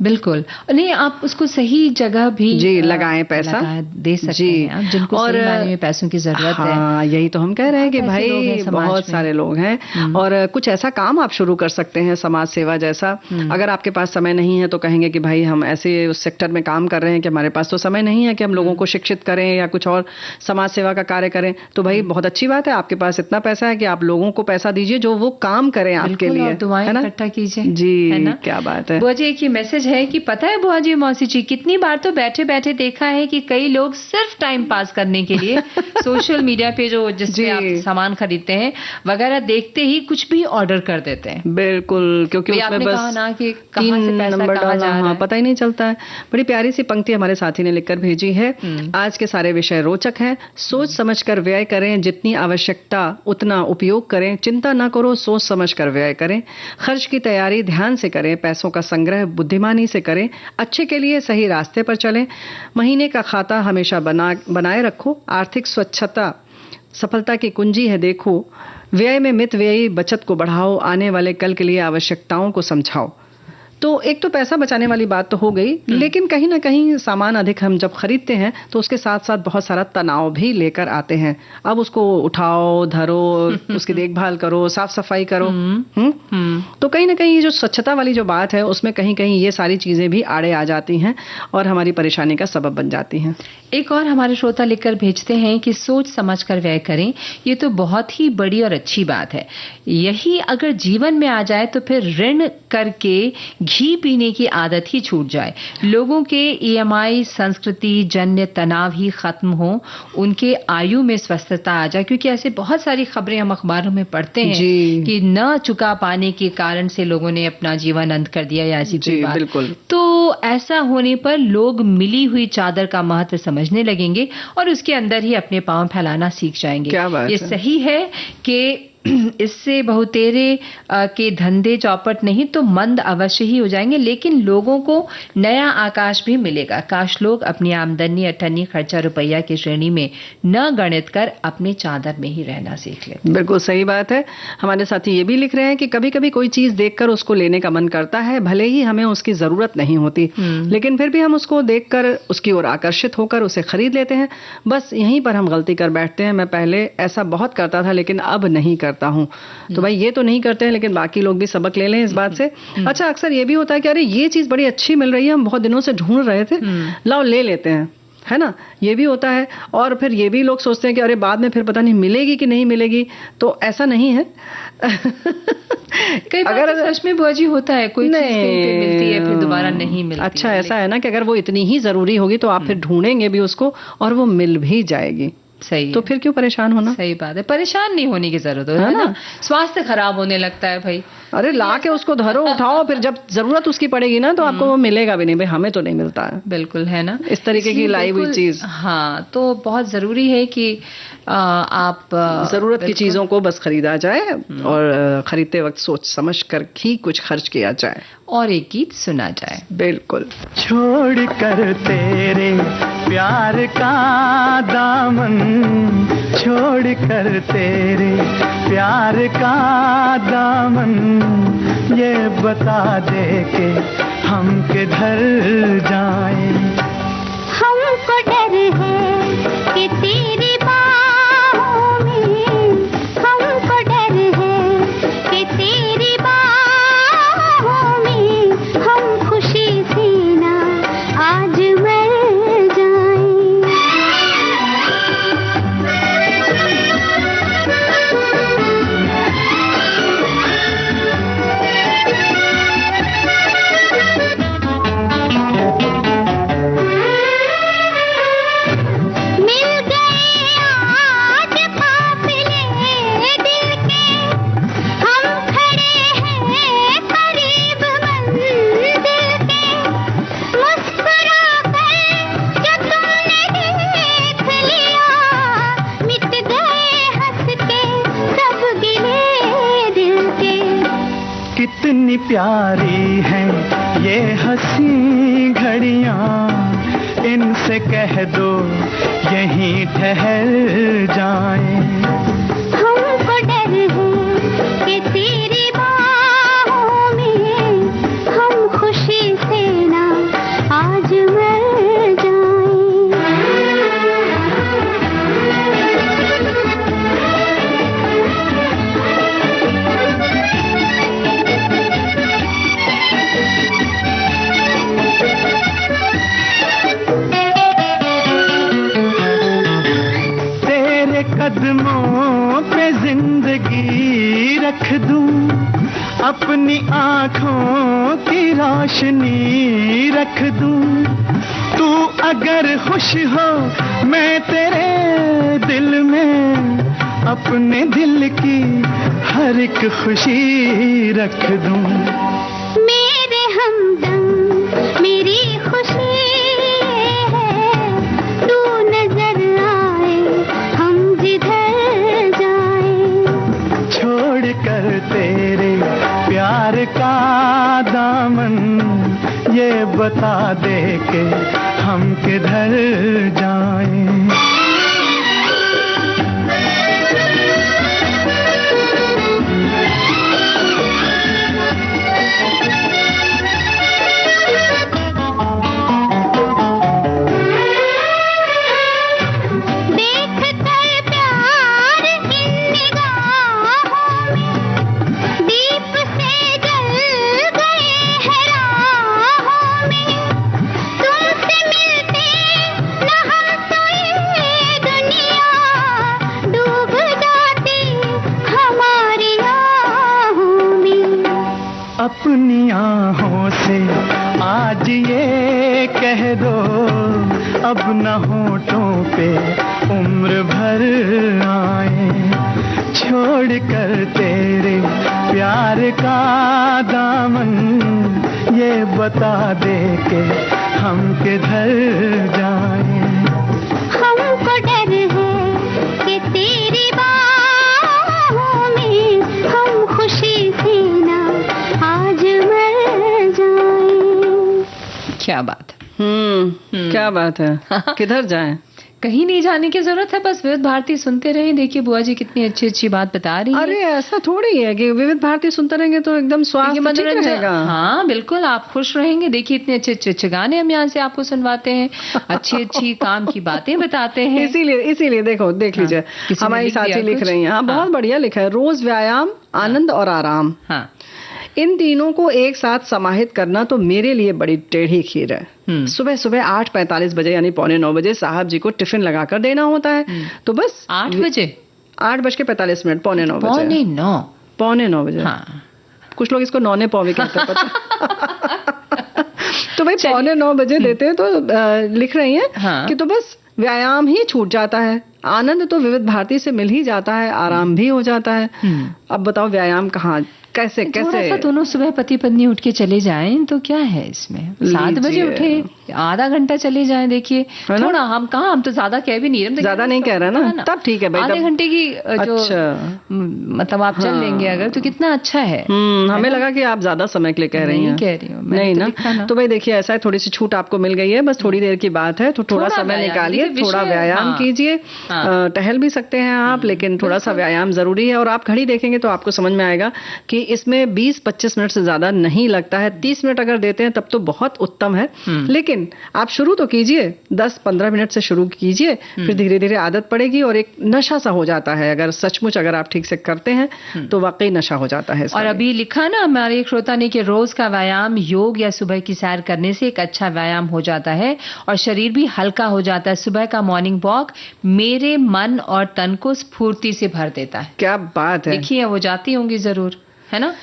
बिल्कुल नहीं, आप उसको सही जगह भी लगाएं, पैसा दे सकते हैं आप, जिनको सही मायने में पैसों की जरूरत है। यही तो हम कह रहे हैं कि भाई बहुत सारे लोग हैं, और कुछ ऐसा काम आप शुरू कर सकते हैं, समाज सेवा जैसा। अगर आपके पास समय नहीं है तो कहेंगे कि भाई हम ऐसे उस सेक्टर में काम कर रहे हैं कि हमारे पास तो समय नहीं है कि हम लोगों को शिक्षित करें या कुछ और समाज सेवा का कार्य करें। तो भाई बहुत अच्छी बात है, आपके पास इतना पैसा है कि आप लोगों को पैसा दीजिए जो वो काम करें आपके लिए, दुआएं इकट्ठा कीजिए। जी, क्या बात है। बुआ जी, एक मैसेज है कि पता है बुआ जी, मौसी जी, कितनी बार तो बैठे बैठे देखा है कि कई लोग सिर्फ टाइम पास करने के लिए सोशल मीडिया पे जो जिससे आप सामान खरीदते हैं वगैरह देखते ही कुछ भी ऑर्डर कर देते हैं। बिल्कुल, क्योंकि उसमें बस कहा ना कि कहां से पैसा कहां जा रहा है, पता ही नहीं चलता है। बड़ी प्यारी सी पंक्ति हमारे साथी ने लिखकर भेजी है। आज के सारे विषय रोचक हैं, सोच समझकर व्यय करें, जितनी आवश्यकता उतना उपयोग करें, चिंता न करो, सोच समझकर व्यय करें, खर्च की तैयारी ध्यान से करें, पैसों का संग्रह बुद्धिमानी से करें, अच्छे के लिए सही रास्ते पर चलें, महीने का खाता हमेशा बनाए रखो, आर्थिक स्वच्छता सफलता की कुंजी है देखो, व्यय में मित व्ययी बचत को बढ़ाओ, आने वाले कल के लिए आवश्यकताओं को समझाओ। तो एक तो पैसा बचाने वाली बात तो हो गई, लेकिन कहीं ना कहीं सामान अधिक हम जब खरीदते हैं तो उसके साथ साथ बहुत सारा तनाव भी लेकर आते हैं। अब उसको उठाओ, धरो, उसकी देखभाल करो, साफ सफाई करो। तो कहीं ना कहीं ये जो स्वच्छता वाली जो बात है उसमें कहीं कहीं ये सारी चीजें भी आड़े आ जाती हैं और हमारी परेशानी का सबब बन जाती हैं। एक और हमारे श्रोता लिखकर भेजते हैं कि सोच समझ कर व्यय करें, ये तो बहुत ही बड़ी और अच्छी बात है। यही अगर जीवन में आ जाए तो फिर ऋण करके घी पीने की आदत ही छूट जाए, लोगों के ईएमआई संस्कृति जन्य तनाव ही खत्म हो, उनके आयु में स्वस्थता आ जाए। क्योंकि ऐसे बहुत सारी खबरें हम अखबारों में पढ़ते हैं कि न चुका पाने के कारण से लोगों ने अपना जीवन अंत कर दिया या ऐसी कोई बात। बिल्कुल। तो ऐसा होने पर लोग मिली हुई चादर का महत्व समझने लगेंगे और उसके अंदर ही अपने पांव फैलाना सीख जाएंगे। क्या बात ये है। सही है कि इससे बहुतेरे के धंधे चौपट नहीं तो मंद अवश्य ही हो जाएंगे, लेकिन लोगों को नया आकाश भी मिलेगा। काश लोग अपनी आमदनी अठन्नी खर्चा रुपया की श्रेणी में न गणित कर अपने चादर में ही रहना सीख ले। बिल्कुल सही बात है। हमारे साथी ये भी लिख रहे हैं कि कभी कभी कोई चीज देखकर उसको लेने का मन करता है, भले ही हमें उसकी जरूरत नहीं होती, लेकिन फिर भी हम उसको देखकर उसकी ओर आकर्षित होकर उसे खरीद लेते हैं। बस यहीं पर हम गलती कर बैठते हैं। मैं पहले ऐसा बहुत करता था लेकिन अब नहीं करता हूं। तो भाई ये तो नहीं करते हैं, लेकिन बाकी लोग भी सबक ले लें इस बात से। अच्छा, अक्सर ये भी होता है कि अरे ये चीज बड़ी अच्छी मिल रही है, हम बहुत दिनों से ढूंढ रहे थे, लाओ ले लेते हैं, है ना? ये भी होता है। और फिर ये भी लोग सोचते हैं कि अरे बाद में फिर पता नहीं मिलेगी कि नहीं मिलेगी। तो ऐसा नहीं है। कई बार अगर सच में बुआ जी होता है, कोई चीज कहीं पे मिलती है फिर दोबारा नहीं मिलती। अच्छा, ऐसा है ना कि अगर वो इतनी ही जरूरी होगी तो आप फिर ढूंढेंगे भी उसको और वो मिल भी जाएगी। सही तो फिर क्यों परेशान होना? सही बात है, परेशान नहीं होने की जरूरत है ना। स्वास्थ्य खराब होने लगता है भाई। अरे ला के उसको धरो उठाओ, फिर जब जरूरत उसकी पड़ेगी ना तो आपको वो मिलेगा भी नहीं भाई, हमें तो नहीं मिलता है। बिल्कुल है ना, इस तरीके की लाई हुई चीज। हाँ, तो बहुत जरूरी है कि आप जरूरत की चीजों को बस खरीदा जाए और खरीदते वक्त सोच समझ कर ही कुछ खर्च किया जाए और एक गीत सुना जाए। बिल्कुल। छोड़ कर तेरे प्यार का दामन, छोड़ कर तेरे प्यार का दामन, ये बता दे के हम किधर जाएं। हमको डर है कि तेरी बाहों में, हमको डर है कि तेरी बाहों में हम खुशी से ना आज मर जाएं। कितनी प्यारी हैं ये हंसी घड़ियां, इनसे कह दो यहीं ठहर जाएं। हमको डर है कि तेरी बाहों में हम खुशी से ना आज मर जाएं। कदमों पे जिंदगी रख दूं, अपनी आँखों की रोशनी रख दूं। तू अगर खुश हो मैं तेरे दिल में अपने दिल की हर एक खुशी रख दूं। मेरे हमदम मेरी खुशी है, तू नजर आए हम जिधर जाएं। छोड़ कर तेरे प्यार का दामन, ये बता दे के हम किधर जाएं। अपनी आहों से आज ये कह दो, अब न होठों पे उम्र भर आए। छोड़ कर तेरे प्यार का दामन, ये बता दे के हम किधर जाएं। हमको डर है कि तेरी बाहों में हम खुशी से ना आज मर जाएं। क्या बात है। क्या बात है। किधर जाएं? कहीं नहीं जाने की जरूरत है, बस विविध भारती सुनते रहे। देखिए बुआ जी कितनी अच्छी अच्छी बात बता रही है। अरे ऐसा थोड़ी है कि विविध भारती सुनते रहेंगे तो एकदम स्वास्थ्य ठीक रहेगा। हाँ बिल्कुल, आप खुश रहेंगे। देखिए इतने अच्छे अच्छे गाने हम यहाँ से आपको सुनवाते हैं, अच्छी अच्छी काम की बातें बताते हैं। इसीलिए देखो, देख लीजिए हमारी साथी लिख रही है। हाँ, बहुत बढ़िया लिखा है। रोज व्यायाम, आनंद और आराम, हाँ, इन तीनों को एक साथ समाहित करना तो मेरे लिए बड़ी टेढ़ी खीर है। सुबह सुबह 8:45 बजे यानी 8:45 साहब जी को टिफिन लगाकर देना होता है। तो बस 8 बजे, 8:45, 8:45 बजे, 8:45 बजे। हाँ, कुछ लोग इसको 9:15 कहते हैं पता। तो भाई 8:45 बजे देते हैं। तो लिख रही हैं कि तो बस व्यायाम ही छूट जाता है, आनंद तो विविध भारती से मिल ही जाता है, आराम भी हो जाता है। अब बताओ व्यायाम कहाँ, कैसे कैसे? दोनों सुबह पति पत्नी उठ के चले जाएं तो क्या है इसमें? 7 बजे उठे, आधा घंटा चले जाएं, देखिए थोड़ा, हम तो ज्यादा कह भी नहीं रहे, ज्यादा नहीं कह रहे ना, तब ठीक है भाई, आधे घंटे की जो मतलब आप चल लेंगे अगर तो कितना अच्छा है। हमें लगा कि आप ज्यादा समय के लिए कह रही हैं। कह रही हूँ नहीं ना, तो भाई देखिए ऐसा है, थोड़ी सी छूट आपको मिल गई है, बस थोड़ी देर की बात है, तो थोड़ा समय निकालिए, थोड़ा व्यायाम कीजिए। टहल भी सकते हैं आप, लेकिन थोड़ा सा व्यायाम जरूरी है। और आप घड़ी देखेंगे तो आपको समझ में आएगा कि इसमें 20-25 मिनट से ज्यादा नहीं लगता है। 30 मिनट अगर देते हैं तब तो बहुत उत्तम है, लेकिन आप शुरू तो कीजिए, 10-15 मिनट से शुरू कीजिए, फिर धीरे धीरे आदत पड़ेगी और एक नशा सा हो जाता है। अगर सचमुच अगर आप ठीक से करते हैं तो वाकई नशा हो जाता है। और अभी लिखा ना हमारे एक श्रोता ने कि रोज का व्यायाम, योग या सुबह की सैर करने से एक अच्छा व्यायाम हो जाता है और शरीर भी हल्का हो जाता है। सुबह का मॉर्निंग वॉक मेरे मन और तन को स्फूर्ति से भर देता है। क्या बात है। देखिए वो जाती होंगी जरूर, है ना।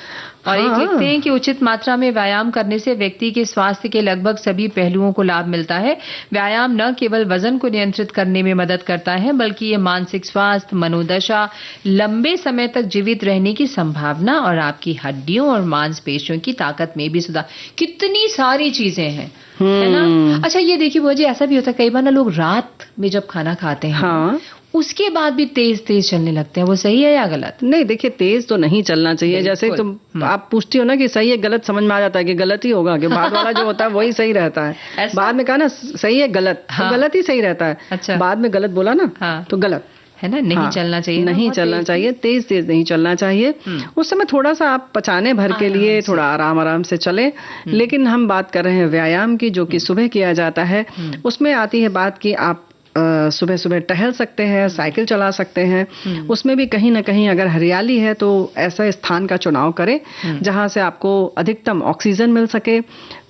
और एक लिखते हैं कि उचित मात्रा में व्यायाम करने से व्यक्ति के स्वास्थ्य के लगभग सभी पहलुओं को लाभ मिलता है। व्यायाम न केवल वजन को नियंत्रित करने में मदद करता है, बल्कि ये मानसिक स्वास्थ्य, मनोदशा, लंबे समय तक जीवित रहने की संभावना और आपकी हड्डियों और मांसपेशियों की ताकत में भी सुधार, कितनी सारी चीजें हैं, है ना। अच्छा ये देखिए बुआ जी, ऐसा भी होता है कई बार ना, लोग रात में जब खाना खाते हैं उसके बाद भी तेज तेज चलने लगते हैं, वो सही है या गलत? नहीं देखिए, तेज तो नहीं चलना चाहिए। जैसे तुम आप पूछती हो ना कि सही है गलत, समझ में आ जाता है कि गलत ही होगा, कि बाद वाला जो होता है वही सही रहता है। बाद में कहा ना सही है गलत, गलत ही सही रहता है। अच्छा। बाद में गलत बोला ना तो गलत है ना, नहीं चलना चाहिए, नहीं चलना चाहिए, तेज तेज नहीं चलना चाहिए। उस समय थोड़ा सा आप पचाने भर के लिए थोड़ा आराम आराम से चले। लेकिन हम बात कर रहे हैं व्यायाम की, जो कि सुबह किया जाता है। उसमें आती है बात कि आप सुबह सुबह टहल सकते हैं, साइकिल चला सकते हैं। उसमें भी कहीं ना कहीं अगर हरियाली है तो ऐसा स्थान का चुनाव करें जहां से आपको अधिकतम ऑक्सीजन मिल सके,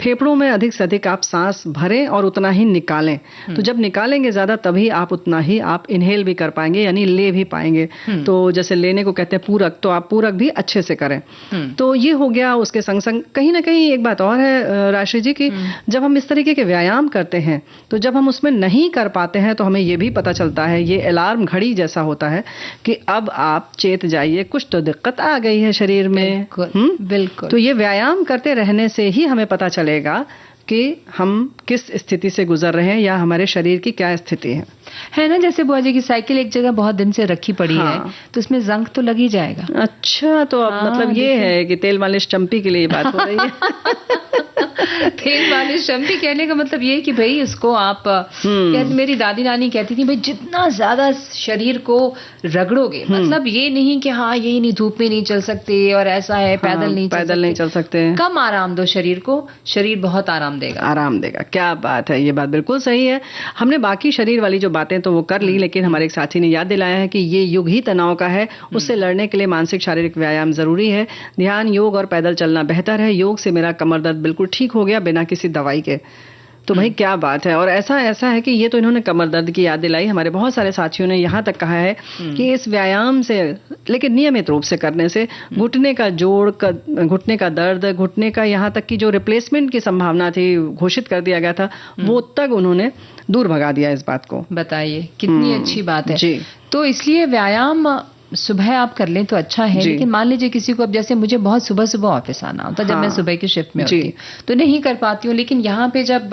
फेफड़ों में अधिक से अधिक आप सांस भरें और उतना ही निकालें। तो जब निकालेंगे ज्यादा तभी आप उतना ही आप इनहेल भी कर पाएंगे, यानी ले भी पाएंगे। तो जैसे लेने को कहते हैं पूरक, तो आप पूरक भी अच्छे से करें। तो ये हो गया। उसके संग संग कहीं ना कहीं एक बात और है राशि जी की, जब हम इस तरीके के व्यायाम करते हैं तो जब हम उसमें नहीं कर पाते हैं तो हमें ये भी पता चलता है, ये अलार्म घड़ी जैसा होता है कि अब आप चेत जाइए, कुछ तो दिक्कत आ गई है शरीर में। बिल्कुल। तो ये व्यायाम करते रहने से ही हमें पता चलेगा कि हम किस स्थिति से गुजर रहे हैं या हमारे शरीर की क्या स्थिति है ना। जैसे बुआ जी की साइकिल एक जगह बहुत दिन से रखी पड़ी है तो उसमें जंग तो लग ही जाएगा। अच्छा, तो अब मतलब ये है कि तेल मालिश चंपी के लिए बात हो रही है। तेल मालिश चंपी कहने का मतलब ये कि भाई उसको आप मेरी दादी नानी कहती थी भाई जितना ज्यादा शरीर को रगड़ोगे, मतलब ये नहीं कि यही नहीं, धूप में नहीं चल सकते और ऐसा है, पैदल नहीं चल सकते। कम आराम दो शरीर को, शरीर बहुत आराम देगा। क्या बात है, ये बात बिल्कुल सही है। हमने बाकी शरीर वाली जो बातें तो वो कर ली, लेकिन हमारे एक साथी ने याद दिलाया है कि ये युग ही तनाव का है। उससे लड़ने के लिए मानसिक शारीरिक व्यायाम जरूरी है। ध्यान, योग और पैदल चलना बेहतर है। योग से मेरा कमर दर्द बिल्कुल ठीक हो गया बिना किसी दवाई के। तो भाई क्या बात है। और ऐसा है कि ये तो इन्होंने कमर दर्द की याद दिलाई। हमारे बहुत सारे साथियों ने यहाँ तक कहा है कि इस व्यायाम से, लेकिन नियमित रूप से करने से घुटने का जोड़, घुटने का दर्द, घुटने का यहाँ तक कि जो रिप्लेसमेंट की संभावना थी, घोषित कर दिया गया था, वो तक उन्होंने दूर भगा दिया इस बात को। बताइए कितनी अच्छी बात है जी। तो इसलिए व्यायाम सुबह आप कर लें तो अच्छा है। लेकिन मान लीजिए किसी को, अब जैसे मुझे बहुत सुबह सुबह ऑफिस आना होता है, जब मैं सुबह की शिफ्ट में होती हूँ तो नहीं कर पाती हूँ। लेकिन यहाँ पे जब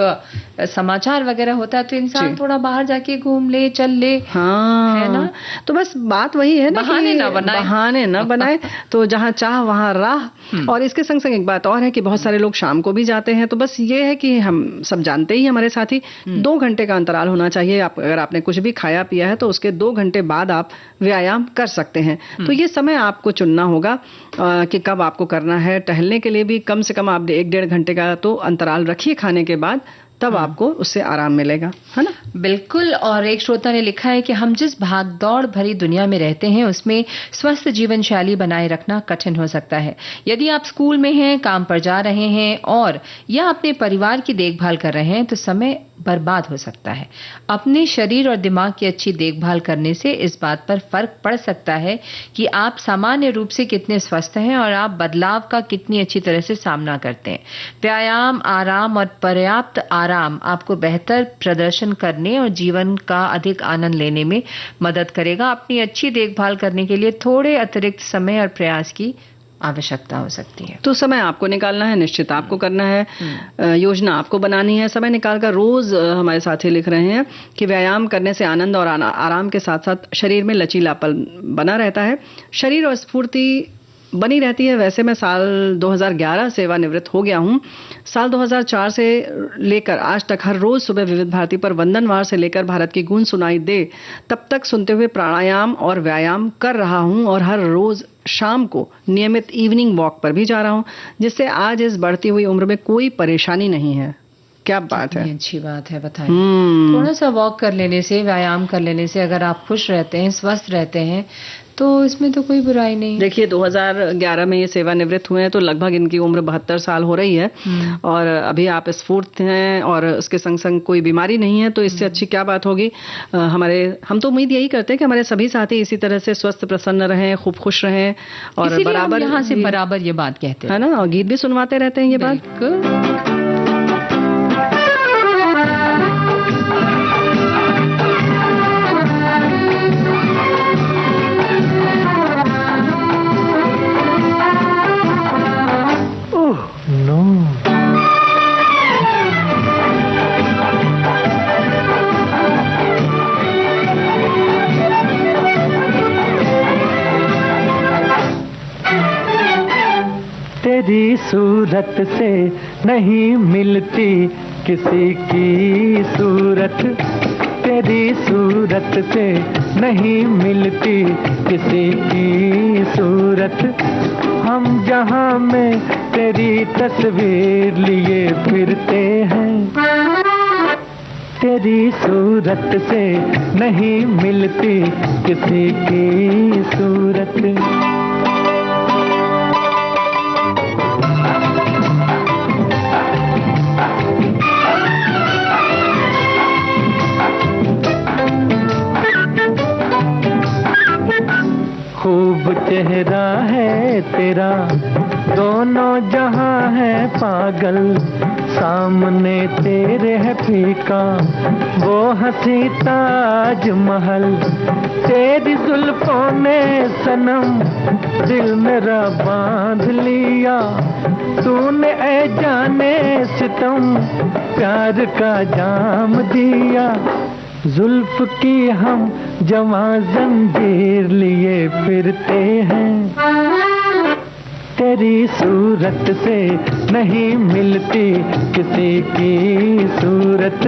समाचार वगैरह होता है तो इंसान थोड़ा बाहर जाके घूम ले, चल ले, है ना। तो बस बात वही है ना, बहाने ना बनाए तो जहाँ चाह वहाँ राह। और इसके संग संग एक बात और है कि बहुत सारे लोग शाम को भी जाते हैं। तो बस ये है कि हम सब जानते ही हमारे साथी 2 घंटे का अंतराल होना चाहिए। अगर आपने कुछ भी खाया पिया है तो उसके 2 घंटे बाद आप व्यायाम कर सकते हैं। तो ये समय आपको चुनना होगा कि कब आपको करना है। टहलने के लिए भी कम से कम आप 1-1.5 घंटे का तो अंतराल रखिए खाने के बाद, तब आपको उससे आराम मिलेगा, है ना। बिल्कुल। और एक श्रोता ने लिखा है कि हम जिस भागदौड़ भरी दुनिया में रहते हैं उसमें स्वस्थ जीवन शैली बनाए रखना कठिन हो सकता है। यदि आप स्कूल में हैं, काम पर जा रहे हैं और या अपने परिवार की देखभाल कर रहे हैं तो समय बर्बाद हो सकता है। अपने शरीर और दिमाग की अच्छी देखभाल करने से इस बात पर फर्क पड़ सकता है कि आप सामान्य रूप से कितने स्वस्थ हैं और आप बदलाव का कितनी अच्छी तरह से सामना करते हैं। व्यायाम, आराम और पर्याप्त आराम आपको बेहतर प्रदर्शन करने और जीवन का अधिक आनंद लेने में मदद करेगा। अपनी अच्छी देखभाल करने के लिए थोड़े अतिरिक्त समय और प्रयास की आवश्यकता हो सकती है। तो समय आपको निकालना है, निश्चित आपको करना है, योजना आपको बनानी है। समय निकालकर रोज हमारे साथी लिख रहे हैं कि व्यायाम करने से आनंद और आराम के साथ साथ शरीर में लचीलापन बना रहता है, शरीर और स्फूर्ति बनी रहती है। वैसे मैं साल 2011 सेवानिवृत्त हो गया हूँ। साल 2004 से लेकर आज तक हर रोज सुबह विविध भारती पर वंदनवार से लेकर भारत की गूंज सुनाई दे तब तक सुनते हुए प्राणायाम और व्यायाम कर रहा हूँ और हर रोज शाम को नियमित इवनिंग वॉक पर भी जा रहा हूँ, जिससे आज इस बढ़ती हुई उम्र में कोई परेशानी नहीं है। क्या बात है, अच्छी बात है। बताएं, थोड़ा सा वॉक कर लेने से, व्यायाम कर लेने से अगर आप खुश रहते हैं, स्वस्थ रहते हैं, तो इसमें तो कोई बुराई नहीं। देखिए 2011 में ये सेवानिवृत्त हुए हैं तो लगभग इनकी उम्र 72 साल हो रही है और अभी आप स्फूर्त हैं और उसके संग संग कोई बीमारी नहीं है, तो इससे अच्छी क्या बात होगी। हम तो उम्मीद यही करते हैं कि हमारे सभी साथी इसी तरह से स्वस्थ प्रसन्न रहें, खूब खुश रहें और बराबर यहाँ से बराबर ये बात कहते हैं, है ना, और गीत भी सुनवाते रहते हैं ये बात। तेरी सूरत से नहीं मिलती किसी की सूरत, तेरी सूरत से नहीं मिलती किसी की सूरत। हम जहां में तेरी तस्वीर लिए फिरते हैं, तेरी सूरत से नहीं मिलती किसी की सूरत। खूब चेहरा है तेरा, दोनों जहां है पागल, सामने तेरे है फीका वो हंसी ताज महल। तेरी जुल्फों ने सनम दिल मेरा बांध लिया, तूने ऐ जाने सितम प्यार का जाम दिया। जुल्फ की हम जवां जंजीर लिए फिरते हैं, तेरी सूरत से नहीं मिलती किसी की सूरत।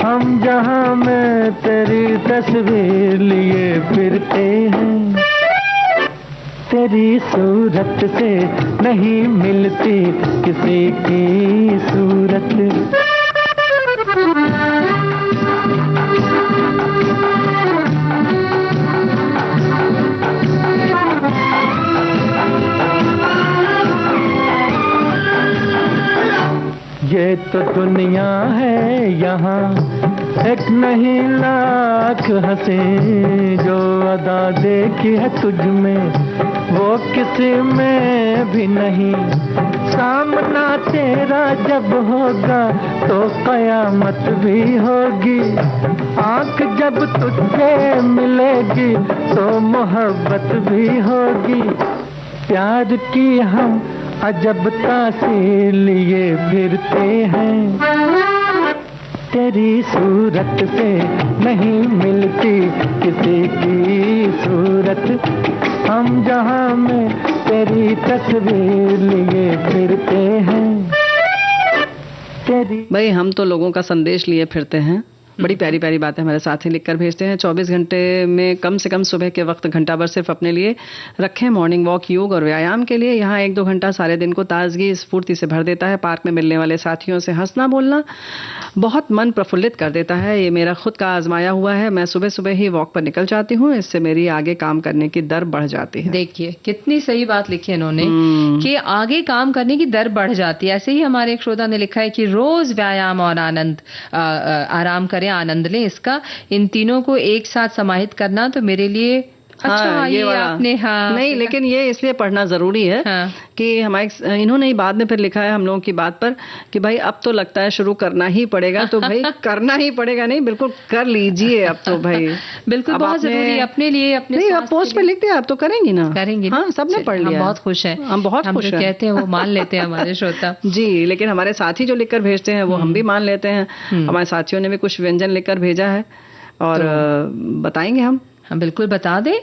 हम जहां में तेरी तस्वीर लिए फिरते हैं, तेरी सूरत से नहीं मिलती किसी की सूरत। ये तो दुनिया है यहाँ एक नहीं लाख हंसी, जो अदा देखी है तुझ में वो किसी में भी नहीं। सामना तेरा जब होगा तो कयामत भी होगी, आँख जब तुझसे मिलेगी तो मोहब्बत भी होगी। प्यार की हम अजब तासीर लिए फिरते हैं, तेरी सूरत से नहीं मिलती किसी की सूरत। हम जहां में तेरी तस्वीर लिए फिरते हैं, तेरी। भाई हम तो लोगों का संदेश लिए फिरते हैं बड़ी प्यारी प्यारी बातें हमारे साथी लिखकर भेजते हैं। 24 घंटे में कम से कम सुबह के वक्त घंटा भर सिर्फ अपने लिए रखें, मॉर्निंग वॉक, योग और व्यायाम के लिए। यहाँ 1-2 घंटा सारे दिन को ताजगी स्फूर्ति से भर देता है। पार्क में मिलने वाले साथियों से हंसना बोलना बहुत मन प्रफुल्लित कर देता है। ये मेरा खुद का आजमाया हुआ है। मैं सुबह सुबह ही वॉक पर निकल जाती हूँ, इससे मेरी आगे काम करने की दर बढ़ जाती है। देखिए कितनी सही बात लिखी है इन्होंने कि आगे काम करने की दर बढ़ जाती है। ऐसे ही हमारे एक श्रोता ने लिखा है कि रोज व्यायाम और आराम करें, आनंद लें। इसका इन तीनों को एक साथ समाहित करना तो मेरे लिए अच्छा, ये आपने नहीं, लेकिन ये इसलिए पढ़ना जरूरी है कि हमारे इन्होंने ही बाद में फिर लिखा है हम लोगों की बात पर कि भाई अब तो लगता है शुरू करना ही पड़ेगा, तो भाई करना ही पड़ेगा। नहीं, बिल्कुल कर लीजिए अब तो भाई, बिल्कुल बहुत जरूरी है अपने लिए, अपने नहीं आप पोस्ट पे लिखते हैं, आप तो करेंगे ना, करेंगे। हाँ, सबने पढ़ लिया, हम बहुत खुश हैं, हम बहुत खुश हैं, कहते हैं वो मान लेते हैं हमारे श्रोता। जी, लेकिन हमारे साथी जो लिखकर भेजते हैं वो हम भी मान लेते हैं। हमारे साथियों ने भी कुछ व्यंजन लिखकर भेजा है और बताएंगे हम बिल्कुल बता दें।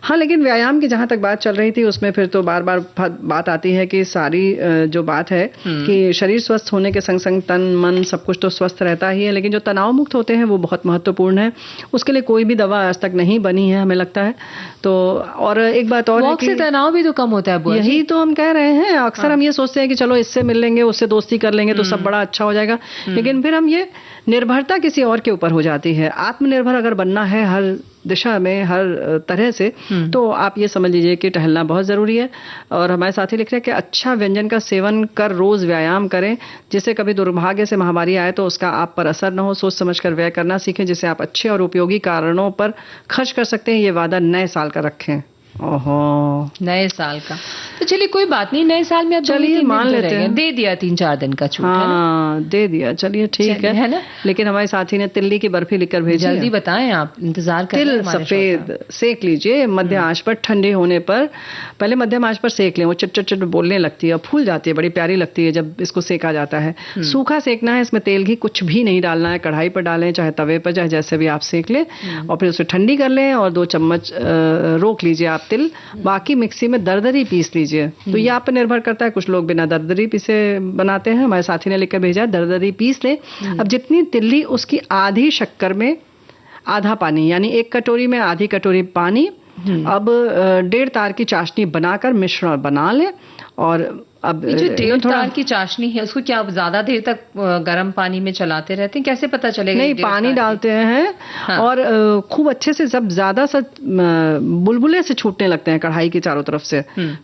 हाँ, लेकिन व्यायाम की जहां तक बात चल रही थी उसमें फिर तो बार बार बात आती है कि सारी जो बात है कि शरीर स्वस्थ होने के संग संग तन मन सब कुछ तो स्वस्थ रहता ही है, लेकिन जो तनाव मुक्त होते हैं वो बहुत महत्वपूर्ण है। उसके लिए कोई भी दवा आज तक नहीं बनी है हमें लगता है। तो और एक बात और है कि तनाव भी तो कम होता है। यही तो हम कह रहे हैं। अक्सर हम ये सोचते हैं कि चलो इससे मिल लेंगे, उससे दोस्ती कर लेंगे तो सब बड़ा अच्छा हो जाएगा, लेकिन फिर हम ये निर्भरता किसी और के ऊपर हो जाती है। आत्मनिर्भर अगर बनना है हर दिशा में, हर तरह से, तो आप ये समझ लीजिए कि टहलना बहुत जरूरी है। और हमारे साथी लिख रहे हैं कि अच्छा व्यंजन का सेवन कर रोज व्यायाम करें, जिससे कभी दुर्भाग्य से महामारी आए तो उसका आप पर असर न हो। सोच समझ कर व्यय करना सीखें, जिससे आप अच्छे और उपयोगी कारणों पर खर्च कर सकते हैं। ये वादा नए साल का रखें। ओहो, नए साल का तो चलिए कोई बात नहीं, नए साल में अब चलिए मान लेते हैं, दे दिया 3-4 दिन का छूट, हाँ दे दिया, चलिए ठीक है ना। लेकिन हमारे साथी ने तिल्ली की बर्फी लिखकर भेजी, जल्दी बताएं, आप इंतजार कर रहे हैं। तिल सफेद सेक लीजिए मध्य आंच पर, ठंडे होने पर पहले मध्यम आंच पर सेक लें। वो चट चट चट बोलने लगती है, फूल जाती है, बड़ी प्यारी लगती है जब इसको सेका जाता है। सूखा सेकना है, इसमें तेल घी कुछ भी नहीं डालना है। कढ़ाई पर डालें, चाहे तवे पर, चाहे जैसे भी आप सेक लें, और फिर उसे ठंडी कर लें और 2 चम्मच रोक लीजिए आप तिल, बाकी मिक्सी में दरदरी पीस लीजिए। तो ये आप पर निर्भर करता है, कुछ लोग बिना दरदरी पीसे बनाते हैं। हमारे साथी ने लिखकर भेजा दरदरी पीस ले। अब जितनी तिल्ली उसकी आधी शक्कर में आधा पानी, यानी 1 कटोरी में आधी कटोरी पानी। अब 1.5 तार की चाशनी बनाकर मिश्रण बना ले। और अब जो 1.5 तार की चाशनी है उसको क्या ज्यादा देर तक गर्म पानी में चलाते रहते हैं, कैसे पता चलेगा? नहीं, पानी डालते हैं। हाँ। और खूब अच्छे से जब ज्यादा सा बुलबुले से छूटने लगते हैं कढ़ाई की चारों तरफ से,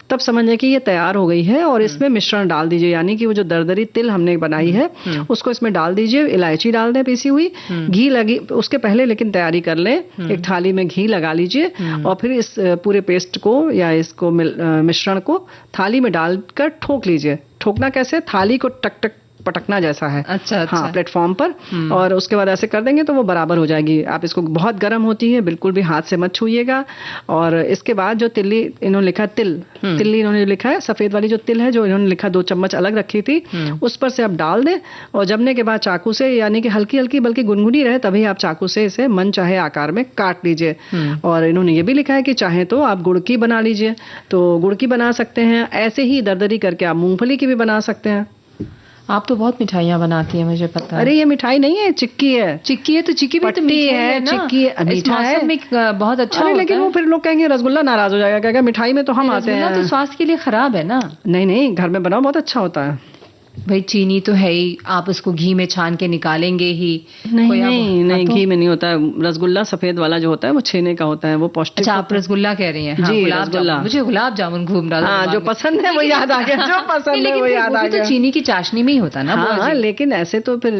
तब समझिए कि ये तैयार हो गई है। और इसमें मिश्रण डाल दीजिए, यानी कि वो जो दरदरी तिल हमने बनाई है उसको इसमें डाल दीजिए। इलायची डाल दें पीसी हुई, घी लगी उसके पहले लेकिन तैयारी कर लें। एक थाली में घी लगा लीजिए और फिर इस पूरे पेस्ट को या इसको मिश्रण को थाली में डालकर ठोक लीजिए। ठोकना कैसे? थाली को टक टक पटकना जैसा है। अच्छा। हाँ, प्लेटफॉर्म पर। और उसके बाद ऐसे कर देंगे तो वो बराबर हो जाएगी। आप इसको, बहुत गर्म होती है, बिल्कुल भी हाथ से मत छूइएगा। और इसके बाद जो तिल्ली इन्होंने लिखा, तिल्ली इन्होंने लिखा है, सफेद वाली जो तिल है जो इन्होंने लिखा 2 चम्मच अलग रखी थी, उस पर से आप डाल दें। और जमने के बाद चाकू से, यानी कि हल्की हल्की बल्कि गुनगुनी रहे, तभी आप चाकू से इसे मन चाहे आकार में काट लीजिए। और इन्होंने ये भी लिखा है कि चाहे तो आप गुड़ की बना लीजिए, तो गुड़ की बना सकते हैं। ऐसे ही दरदरी करके आप मूंगफली की भी बना सकते हैं। आप तो बहुत मिठाइयां बनाती हैं, मुझे पता है। अरे ये मिठाई नहीं है, चिक्की है। चिक्की है तो चिक्की भी तो मीठी है, चिक्की मीठा है, बहुत अच्छा होता है। लेकिन वो फिर लोग कहेंगे रसगुल्ला नाराज हो जाएगा, कहेगा मिठाई में तो हम आते हैं। तो स्वास्थ्य के लिए खराब है ना। नहीं, घर में बनाओ, बहुत अच्छा होता है। भाई चीनी तो है ही, आप उसको घी में छान के निकालेंगे ही। नहीं, घी में नहीं होता है। रसगुल्ला सफेद वाला जो होता है वो छेने का होता है, वो पौष्टिक। अच्छा, आप रसगुल्ला कह रही हैं? जी, रसगुल्ला। मुझे गुलाब जामुन घूम रहा है, जो पसंद है वो याद आ गया, जो पसंद है वो याद आ गया। तो चीनी की चाशनी में ही होता ना। हाँ, लेकिन ऐसे तो फिर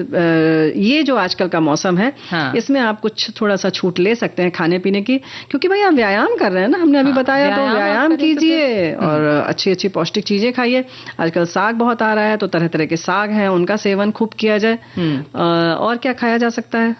ये जो आजकल का मौसम है, इसमें आप कुछ थोड़ा सा छूट ले सकते हैं खाने पीने की, क्योंकि भाई आप व्यायाम कर रहे हैं ना, हमने अभी बताया, तो व्यायाम कीजिए और अच्छी अच्छी पौष्टिक चीजें खाइए। आजकल साग बहुत आ रहा है, तो तरह तरह के साग हैं, उनका सेवन खूब किया जाए। और क्या खाया जा सकता है?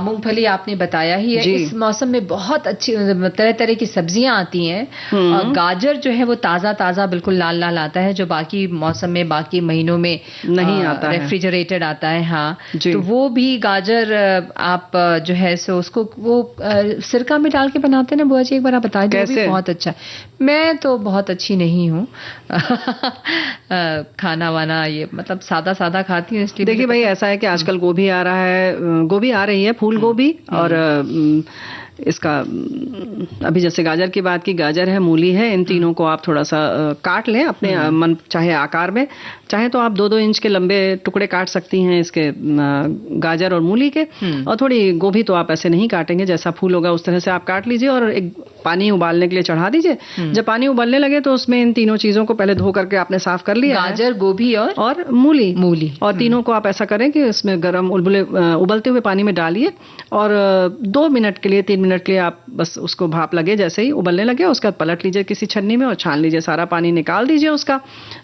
मूंगफली आपने बताया ही है। इस मौसम में बहुत अच्छी तरह तरह की सब्जियां आती हैं। गाजर जो है वो ताजा ताजा बिल्कुल लाल लाल आता है, जो बाकी मौसम में बाकी महीनों में नहीं आता है, रेफ्रिजरेटेड आता है। हाँ, तो वो भी गाजर आप जो है सो उसको वो सिरका में डाल के बनाते हैं ना बुआ जी, एक बार आप बता दीजिए। भी बहुत अच्छा। मैं तो बहुत अच्छी नहीं हूँ खाना वाना, ये मतलब सादा सादा खाती हूँ। इसलिए देखिए भाई, ऐसा है कि आजकल गोभी आ रहा है, गोभी आ रही है, फूल गोभी, और इसका अभी जैसे गाजर की बात की, गाजर है, मूली है, इन तीनों को आप थोड़ा सा काट लें अपने मन चाहे आकार में, चाहे तो आप 2-2 इंच के लंबे टुकड़े काट सकती हैं इसके, गाजर और मूली के। और थोड़ी गोभी तो आप ऐसे नहीं काटेंगे, जैसा फूल होगा उस तरह से आप काट लीजिए और एक पानी उबालने के लिए चढ़ा दीजिए। जब पानी उबलने लगे तो उसमें इन तीनों चीजों को पहले धो करके आपने साफ कर लिया, गाजर, गोभी और मूली, और तीनों को आप ऐसा करें कि इसमें गर्म उबलते हुए पानी में डालिए और 2 मिनट के लिए 3 मिनट के लिए आप बस उसको भाप लगे, जैसे ही उबलने लगे उसके बाद पलट लीजिए किसी छन्नी में और छान लीजिए, सारा पानी निकाल दीजिए उसका।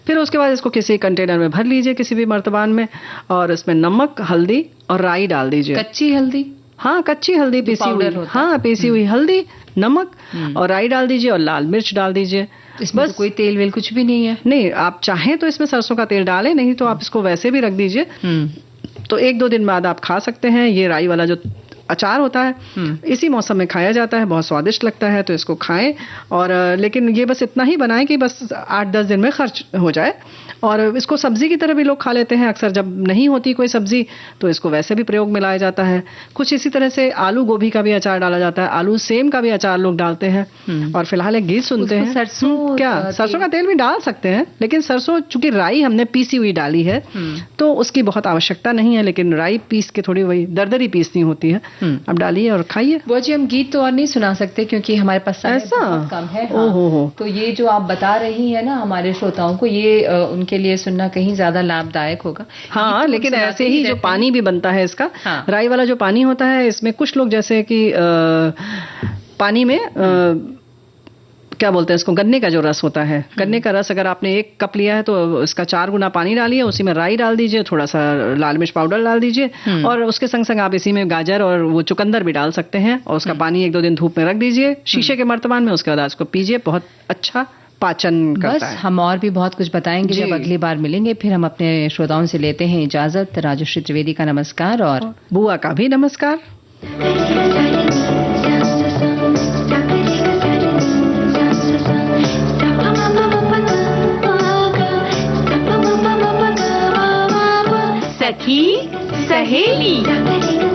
फिर उसके बाद इसको किसी कंटेनर में भर लीजिए, किसी भी मर्तबान में, और इसमें नमक, हल्दी और राई डाल दीजिए। कच्ची हल्दी? हाँ, कच्ची हल्दी पीसी हुई, हाँ पीसी हुई हल्दी, नमक और राई डाल दीजिए और लाल मिर्च डाल दीजिए। इसमें बस कोई तेल वेल कुछ भी नहीं है? नहीं, आप चाहें तो इसमें सरसों का तेल डालें, नहीं तो आप इसको वैसे भी रख दीजिए। तो 1-2 दिन बाद आप खा सकते हैं। ये राई वाला जो अचार होता है इसी मौसम में खाया जाता है, बहुत स्वादिष्ट लगता है, तो इसको खाएं। और लेकिन ये बस इतना ही बनाएं कि बस 8-10 दिन में खर्च हो जाए। और इसको सब्जी की तरह भी लोग खा लेते हैं अक्सर, जब नहीं होती कोई सब्जी तो इसको वैसे भी प्रयोग में लाया जाता है। कुछ इसी तरह से आलू गोभी का भी अचार डाला जाता है, आलू सेम का भी अचार लोग डालते हैं। और फिलहाल एक गीत सुनते हैं। सरसों सरसों का तेल भी डाल सकते हैं, लेकिन सरसों चूंकि राई हमने पीसी हुई डाली है तो उसकी बहुत आवश्यकता नहीं है, लेकिन राई पीस के थोड़ी वही दरदरी पीसनी होती है। अब डालिए और खाइए। वो जी हम गीत तो और नहीं सुना सकते क्योंकि हमारे पास समय बहुत कम है। हाँ। तो ये जो आप बता रही है ना हमारे श्रोताओं को, ये उनके लिए सुनना कहीं ज्यादा लाभदायक होगा। हाँ, लेकिन ऐसे ही जो पानी भी बनता है इसका, राई वाला जो पानी होता है, इसमें कुछ लोग जैसे कि पानी में क्या बोलते हैं इसको, गन्ने का जो रस होता है, गन्ने का रस अगर आपने 1 कप लिया है तो इसका 4 गुना पानी डालिए, उसी में राई डाल दीजिए, थोड़ा सा लाल मिर्च पाउडर डाल दीजिए और उसके संग संग आप इसी में गाजर और वो चुकंदर भी डाल सकते हैं और उसका पानी 1-2 दिन धूप में रख दीजिए शीशे के मर्तबान में। उसके बाद उसको पीजिए, बहुत अच्छा पाचन करता है। हम और भी बहुत कुछ बताएंगे जब अगली बार मिलेंगे। फिर हम अपने श्रोताओं से लेते हैं इजाजत। राजश्री त्रिवेदी का नमस्कार और बुआ का भी नमस्कार। सखी सहेली।